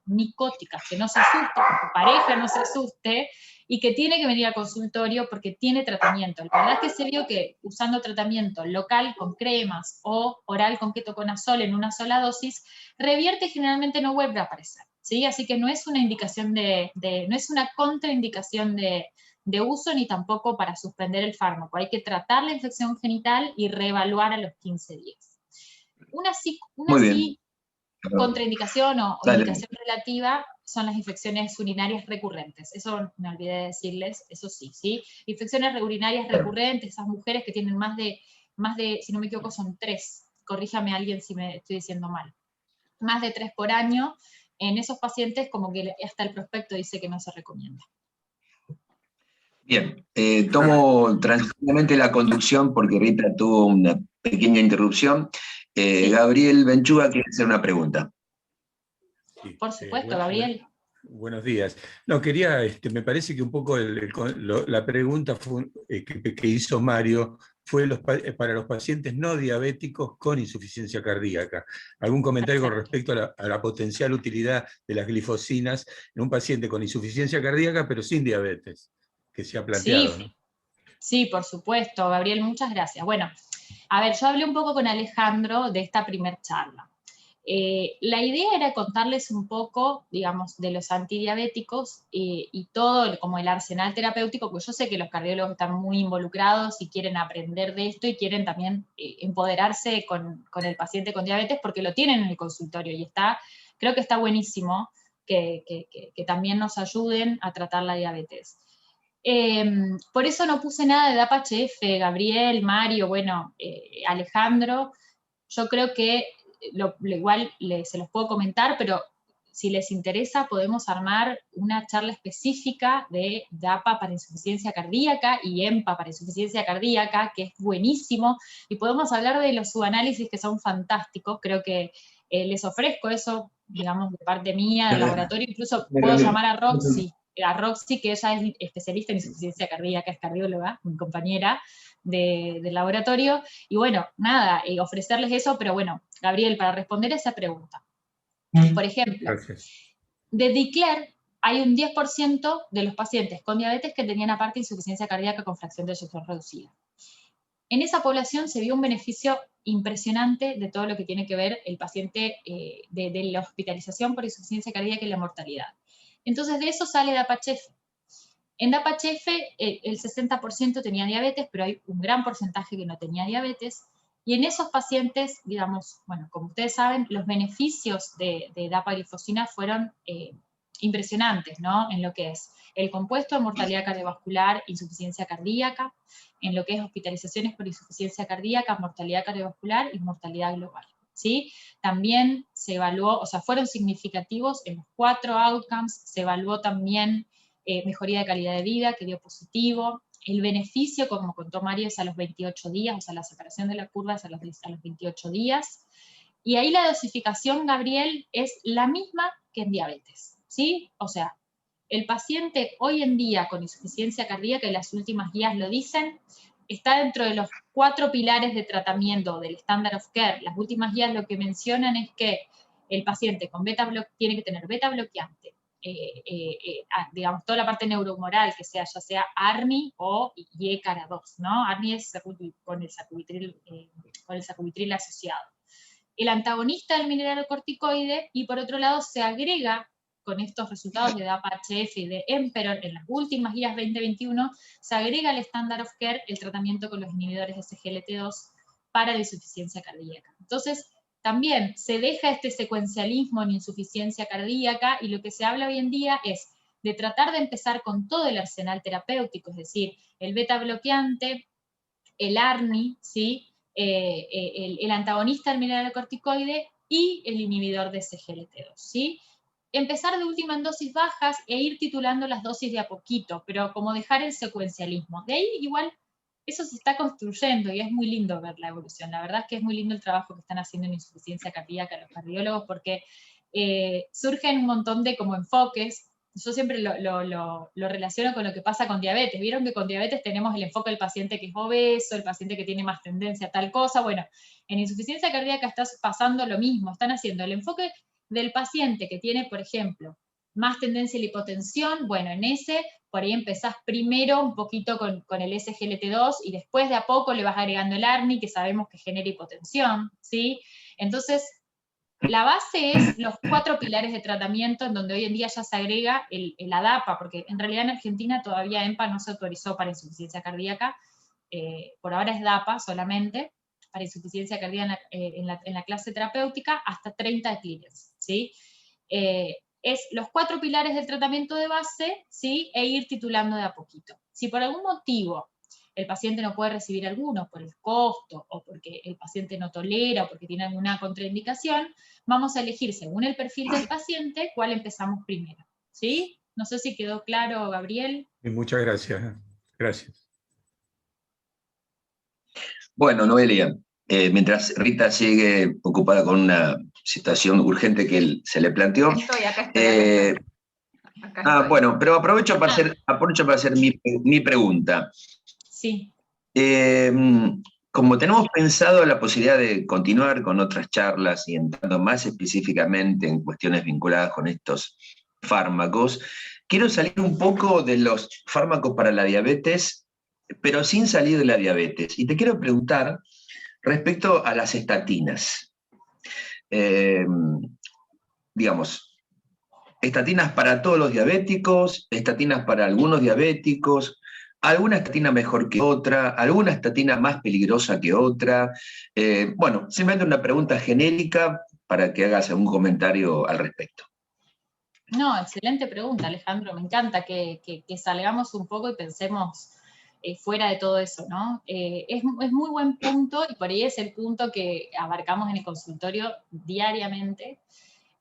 micóticas, que no se asuste, que tu pareja no se asuste, y que tiene que venir al consultorio porque tiene tratamiento. La verdad es que se vio que usando tratamiento local con cremas o oral con ketoconazol en una sola dosis, revierte y generalmente no vuelve a aparecer, ¿sí? Así que no es una indicación no es una contraindicación de uso ni tampoco para suspender el fármaco. Hay que tratar la infección genital y reevaluar a los 15 días. Una sí contraindicación o indicación relativa son las infecciones urinarias recurrentes. Eso me olvidé de decirles, eso sí, ¿sí? Infecciones urinarias recurrentes, esas mujeres que tienen más de, si no me equivoco, son 3. Corríjame a alguien si me estoy diciendo mal. Más de 3 por año, en esos pacientes como que hasta el prospecto dice que no se recomienda. Bien, tomo transitoriamente la conducción porque Rita tuvo una pequeña interrupción. Sí. Gabriel Benchuga quiere hacer una pregunta. Sí, por supuesto, Gabriel. Buenos días. No, quería, me parece que un poco la pregunta fue, que hizo Mario fue para los pacientes no diabéticos con insuficiencia cardíaca. ¿Algún comentario con respecto a la potencial utilidad de las glifosinas en un paciente con insuficiencia cardíaca pero sin diabetes, que se ha planteado? Sí, ¿no? Sí, por supuesto, Gabriel, muchas gracias. Bueno, a ver, yo hablé un poco con Alejandro de esta primer charla. La idea era contarles un poco, digamos, de los antidiabéticos y todo como el arsenal terapéutico, porque yo sé que los cardiólogos están muy involucrados y quieren aprender de esto y quieren también empoderarse con el paciente con diabetes porque lo tienen en el consultorio y creo que está buenísimo que también nos ayuden a tratar la diabetes. Por eso no puse nada de DAPA-HF, Gabriel, Mario, bueno, Alejandro. Yo creo que igual se los puedo comentar, pero si les interesa podemos armar una charla específica de DAPA para insuficiencia cardíaca y EMPA para insuficiencia cardíaca, que es buenísimo, y podemos hablar de los subanálisis que son fantásticos. Creo que les ofrezco eso, digamos, de parte mía, del laboratorio, incluso puedo llamar a Roxy. a Roxy, que ella es especialista en insuficiencia cardíaca, es cardióloga, mi compañera del laboratorio, y bueno, nada, ofrecerles eso, pero bueno, Gabriel, para responder a esa pregunta, por ejemplo, Gracias. de Declare hay un 10% de los pacientes con diabetes que tenían aparte insuficiencia cardíaca con fracción de eyección reducida. En esa población se vio un beneficio impresionante de todo lo que tiene que ver el paciente de la hospitalización por insuficiencia cardíaca y la mortalidad. Entonces de eso sale DAPA-HF. En DAPA-HF el 60% tenía diabetes, pero hay un gran porcentaje que no tenía diabetes, y en esos pacientes, digamos, bueno, como ustedes saben, los beneficios de dapaglifosina fueron impresionantes, ¿no? En lo que es el compuesto de mortalidad cardiovascular, insuficiencia cardíaca, en lo que es hospitalizaciones por insuficiencia cardíaca, mortalidad cardiovascular y mortalidad global, ¿sí? También se evaluó, o sea, fueron significativos en los 4 outcomes, se evaluó también mejoría de calidad de vida, que dio positivo. El beneficio, como contó Mario, es a los 28 días, o sea, la separación de la curva es a los 28 días. Y ahí la dosificación, Gabriel, es la misma que en diabetes, ¿sí? O sea, el paciente hoy en día con insuficiencia cardíaca, y las últimas guías lo dicen, está dentro de los 4 pilares de tratamiento del standard of care. Las últimas guías lo que mencionan es que el paciente con tiene que tener beta bloqueante, digamos, toda la parte neurohumoral, que sea, ya sea ARNI o IECARA2, ¿no? ARNI es con el sacubitril asociado. El antagonista del mineralocorticoide, y por otro lado se agrega, con estos resultados de DAPA-HF y de Emperor, en las últimas guías 2021, se agrega al standard of care el tratamiento con los inhibidores de SGLT2 para la insuficiencia cardíaca. Entonces, también se deja este secuencialismo en insuficiencia cardíaca, y lo que se habla hoy en día es de tratar de empezar con todo el arsenal terapéutico, es decir, el beta bloqueante, el ARNI, ¿sí? El antagonista del mineralocorticoide y el inhibidor de SGLT2, ¿sí? Empezar de última en dosis bajas e ir titulando las dosis de a poquito, pero como dejar el secuencialismo. De ahí igual eso se está construyendo y es muy lindo ver la evolución. La verdad es que es muy lindo el trabajo que están haciendo en insuficiencia cardíaca los cardiólogos, porque surgen un montón de como enfoques. Yo siempre lo relaciono con lo que pasa con diabetes. Vieron que con diabetes tenemos el enfoque del paciente que es obeso, el paciente que tiene más tendencia a tal cosa. Bueno, en insuficiencia cardíaca está pasando lo mismo. Están haciendo el enfoque del paciente que tiene, por ejemplo, más tendencia a la hipotensión. Bueno, en ese, por ahí empezás primero un poquito con el SGLT2 y después de a poco le vas agregando el ARNI, que sabemos que genera hipotensión, ¿sí? Entonces, la base es los 4 pilares de tratamiento, en donde hoy en día ya se agrega el ADAPA, porque en realidad en Argentina todavía EMPA no se autorizó para insuficiencia cardíaca, por ahora es DAPA solamente, para insuficiencia cardíaca en la clase terapéutica, hasta 30 declives, ¿sí? Es los 4 pilares del tratamiento de base, ¿sí? E ir titulando de a poquito. Si por algún motivo el paciente no puede recibir alguno por el costo, o porque el paciente no tolera, o porque tiene alguna contraindicación, vamos a elegir según el perfil del paciente cuál empezamos primero, ¿sí? No sé si quedó claro, Gabriel. Muchas gracias. Gracias. Bueno, Noelia, mientras Rita sigue ocupada con una situación urgente que se le planteó. Acá estoy. Bueno, pero aprovecho para hacer mi pregunta. Sí. Como tenemos pensado la posibilidad de continuar con otras charlas y entrando más específicamente en cuestiones vinculadas con estos fármacos, quiero salir un poco de los fármacos para la diabetes, pero sin salir de la diabetes. Y te quiero preguntar respecto a las estatinas. Digamos, estatinas para todos los diabéticos, estatinas para algunos diabéticos, alguna estatina mejor que otra, alguna estatina más peligrosa que otra. Bueno, simplemente una pregunta genérica para que hagas algún comentario al respecto. No, excelente pregunta, Alejandro. Me encanta que salgamos un poco y pensemos fuera de todo eso, ¿no? Es muy buen punto, y por ahí es el punto que abarcamos en el consultorio diariamente.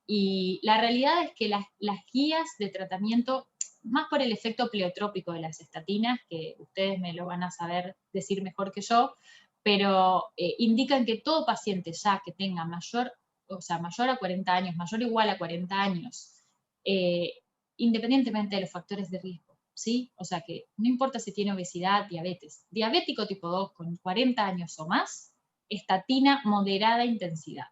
Y la realidad es que las guías de tratamiento, más por el efecto pleotrópico de las estatinas, que ustedes me lo van a saber decir mejor que yo, pero indican que todo paciente ya que tenga mayor a 40 años, mayor o igual a 40 años, y independientemente de los factores de riesgo, ¿sí? O sea que no importa si tiene obesidad, diabetes. Diabético tipo 2 con 40 años o más, estatina moderada intensidad.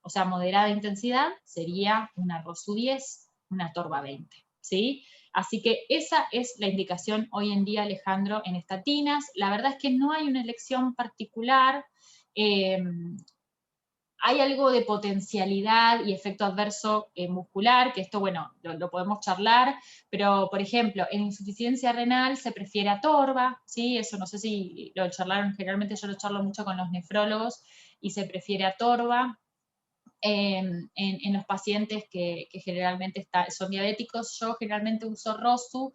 O sea, moderada intensidad sería una ROSU10, una Torva 20, ¿sí? Así que esa es la indicación hoy en día, Alejandro, en estatinas. La verdad es que no hay una elección particular. Hay algo de potencialidad y efecto adverso muscular, que esto, bueno, lo podemos charlar, pero, por ejemplo, en insuficiencia renal se prefiere atorva, ¿sí? Eso no sé si lo charlaron, generalmente yo lo charlo mucho con los nefrólogos, y se prefiere atorva. En los pacientes que generalmente son diabéticos, yo generalmente uso ROSU.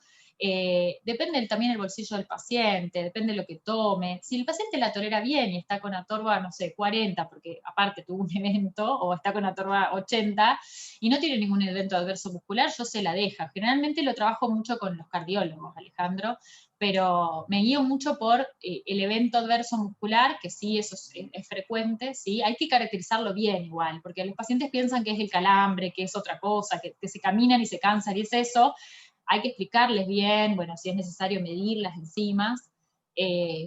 Depende también del bolsillo del paciente, depende de lo que tome. Si el paciente la tolera bien y está con atorva, no sé, 40, porque aparte tuvo un evento, o está con atorva 80, y no tiene ningún evento adverso muscular, yo se la deja. Generalmente lo trabajo mucho con los cardiólogos, Alejandro, pero me guío mucho por el evento adverso muscular, que sí, eso es frecuente, ¿sí? Hay que caracterizarlo bien igual, porque los pacientes piensan que es el calambre, que es otra cosa, que se caminan y se cansan, y es eso. Hay que explicarles bien, bueno, si es necesario medir las enzimas,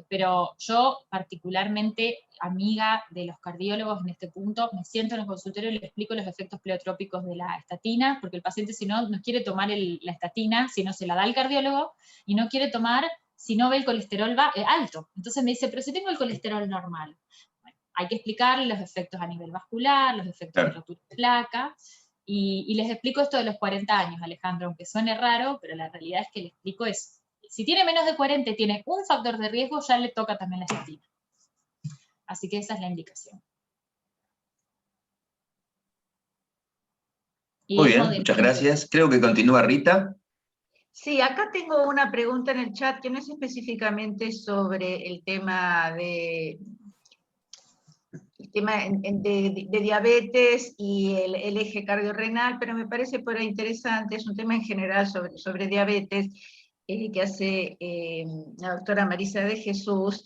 pero yo particularmente, amiga de los cardiólogos en este punto, me siento en el consultorio y le explico los efectos pleotrópicos de la estatina, porque el paciente si no quiere tomar la estatina, si no se la da el cardiólogo, y no quiere tomar si no ve el colesterol alto. Entonces me dice, pero si tengo el colesterol normal. Bueno, hay que explicarle los efectos a nivel vascular, los efectos de rotura de placa, y les explico esto de los 40 años, Alejandro, aunque suene raro, pero la realidad es que le explico es, si tiene menos de 40 y tiene un factor de riesgo, ya le toca también la estatina. Así que esa es la indicación. Muy bien, muchas gracias. Creo que continúa Rita. Sí, acá tengo una pregunta en el chat que no es específicamente sobre el tema de diabetes y el eje cardiorrenal, pero me parece por ahí interesante, es un tema en general sobre diabetes, que hace la doctora Marisa de Jesús,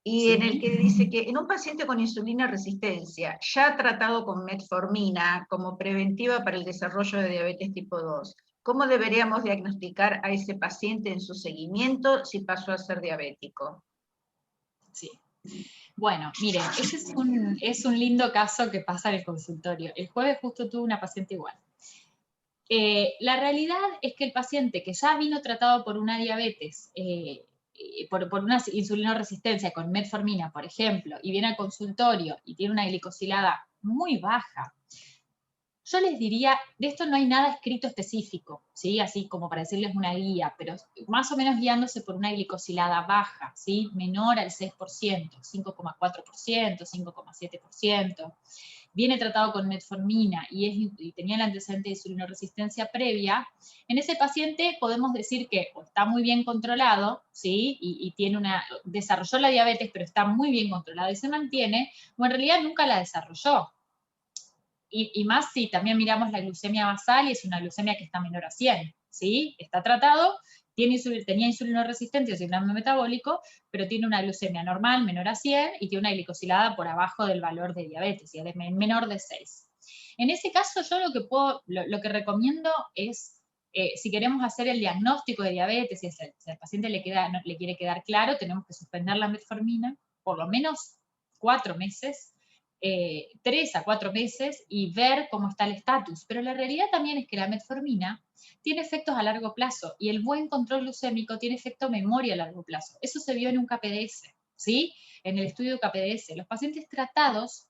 y Sí. en el que dice que en un paciente con insulina resistencia, ya tratado con metformina como preventiva para el desarrollo de diabetes tipo 2, ¿cómo deberíamos diagnosticar a ese paciente en su seguimiento si pasó a ser diabético? Sí. Bueno, miren, ese es un lindo caso que pasa en el consultorio. El jueves justo tuve una paciente igual. La realidad es que el paciente que ya vino tratado por una diabetes, por una insulinoresistencia con metformina, por ejemplo, y viene al consultorio y tiene una glicosilada muy baja, yo les diría, de esto no hay nada escrito específico, ¿sí? Así como para decirles una guía, pero más o menos guiándose por una glicosilada baja, ¿sí? Menor al 6%, 5,4%, 5,7%. Viene tratado con metformina y tenía el antecedente de insulinoresistencia previa, en ese paciente podemos decir que o está muy bien controlado, ¿sí? Y desarrolló la diabetes, pero está muy bien controlado y se mantiene, o en realidad nunca la desarrolló. Y más si también miramos la glucemia basal y es una glucemia que está menor a 100, ¿sí? Está tratado, tenía insulinoresistencia, síndrome metabólico, pero tiene una glucemia normal, menor a 100, y tiene una glicosilada por abajo del valor de diabetes, y menor de 6. En ese caso yo lo que recomiendo es, si queremos hacer el diagnóstico de diabetes, y si al paciente le quiere quedar claro, tenemos que suspender la metformina por lo menos 4 meses, 3 a 4 meses, y ver cómo está el estatus. Pero la realidad también es que la metformina tiene efectos a largo plazo, y el buen control glucémico tiene efecto memoria a largo plazo. Eso se vio en un KPDS, ¿sí? En el estudio KPDS. Los pacientes tratados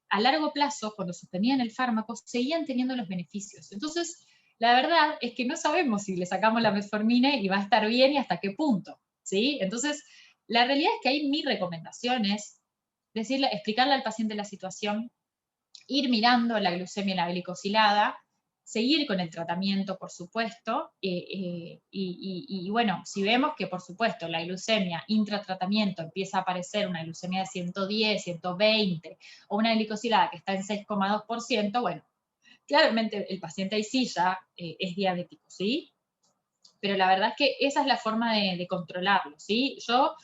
a largo plazo, cuando suspendían el fármaco, seguían teniendo los beneficios. Entonces, la verdad es que no sabemos si le sacamos la metformina y va a estar bien y hasta qué punto, ¿sí? Entonces, la realidad es que ahí mi recomendación es explicarle al paciente la situación, ir mirando la glucemia y la glicosilada, seguir con el tratamiento, por supuesto, y bueno, si vemos que, por supuesto, la glucemia intratratamiento empieza a aparecer una glucemia de 110, 120, o una glicosilada que está en 6,2%, bueno, claramente el paciente ahí sí ya es diabético, ¿sí? Pero la verdad es que esa es la forma de controlarlo, ¿sí? Yo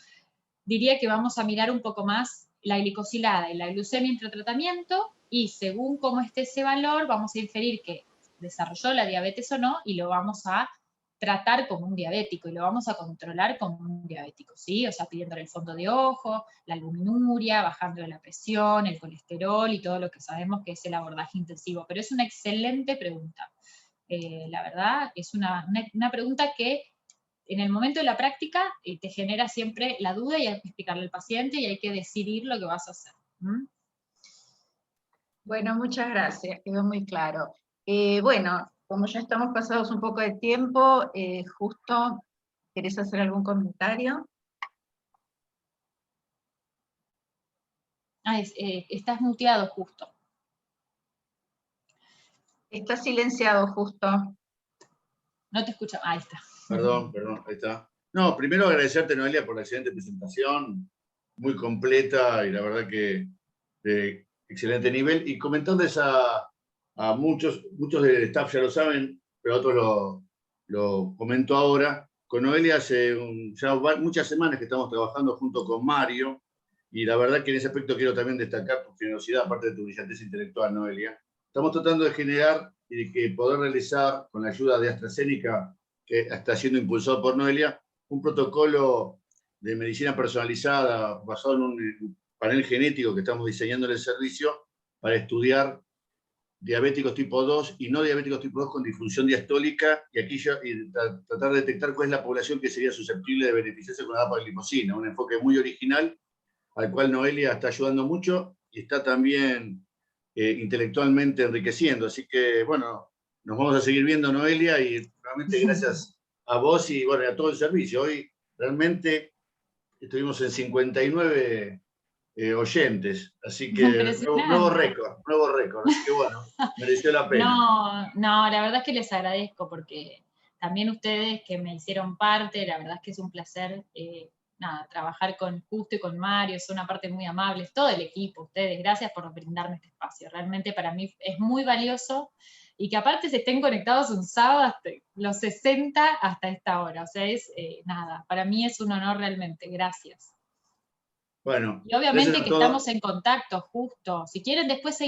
diría que vamos a mirar un poco más la glicosilada y la glucemia intratratamiento, y según cómo esté ese valor, vamos a inferir que desarrolló la diabetes o no, y lo vamos a tratar como un diabético, y lo vamos a controlar como un diabético, ¿sí? O sea, pidiéndole el fondo de ojo, la albuminuria, bajando la presión, el colesterol y todo lo que sabemos que es el abordaje intensivo. Pero es una excelente pregunta. La verdad, es una pregunta que en el momento de la práctica te genera siempre la duda y hay que explicarle al paciente y hay que decidir lo que vas a hacer. Bueno, muchas gracias, quedó muy claro. Bueno, como ya estamos pasados un poco de tiempo, justo, ¿querés hacer algún comentario? Estás muteado, Justo. Está silenciado, Justo. No te escucho. Ahí está. Perdón, ahí está. No, primero agradecerte, Noelia, por la excelente presentación, muy completa y la verdad que de excelente nivel. Y comentarles a muchos del staff ya lo saben, pero otros lo comento ahora. Con Noelia hace ya muchas semanas que estamos trabajando junto con Mario, y la verdad que en ese aspecto quiero también destacar tu generosidad, aparte de tu brillantez intelectual, Noelia. Estamos tratando de generar y de que poder realizar, con la ayuda de AstraZeneca, que está siendo impulsado por Noelia, un protocolo de medicina personalizada basado en un panel genético que estamos diseñando en el servicio para estudiar diabéticos tipo 2 y no diabéticos tipo 2 con disfunción diastólica, y tratar de detectar cuál es la población que sería susceptible de beneficiarse con la dapaglifosina, un enfoque muy original al cual Noelia está ayudando mucho y está también intelectualmente enriqueciendo. Así que, bueno, nos vamos a seguir viendo, Noelia, y realmente gracias a vos y bueno, a todo el servicio. Hoy realmente estuvimos en 59 oyentes, así que nuevo récord, así que bueno, mereció la pena. No, la verdad es que les agradezco porque también ustedes que me hicieron parte, la verdad es que es un placer trabajar con Justo y con Mario, son una parte muy amable, todo el equipo, ustedes, gracias por brindarme este espacio, realmente para mí es muy valioso, y que aparte se estén conectados un sábado hasta los 60 hasta esta hora, o sea, para mí es un honor realmente, gracias. Bueno, y obviamente que estamos en contacto, Justo. Si quieren, después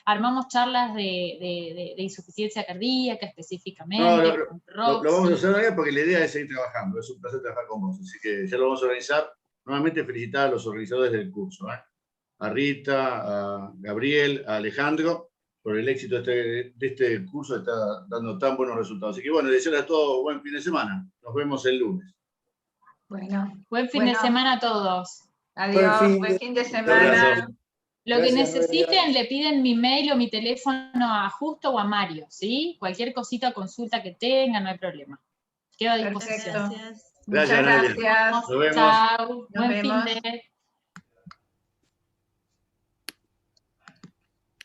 armamos charlas de insuficiencia cardíaca específicamente. Lo vamos a hacer ahora porque la idea es seguir trabajando. Es un placer trabajar con vos, así que ya lo vamos a organizar. Nuevamente felicitar a los organizadores del curso, a Rita, a Gabriel, a Alejandro, por el éxito de este curso, está dando tan buenos resultados. Así que bueno, les deseo a todos buen fin de semana. Nos vemos el lunes. Bueno, buen fin de semana a todos. Adiós, buen fin de semana. Lo que necesiten, le piden mi mail o mi teléfono a Justo o a Mario, ¿sí? Cualquier cosita, consulta que tengan, no hay problema. Quedo a disposición. Muchas gracias. Nos vemos. Chao. Buen fin de...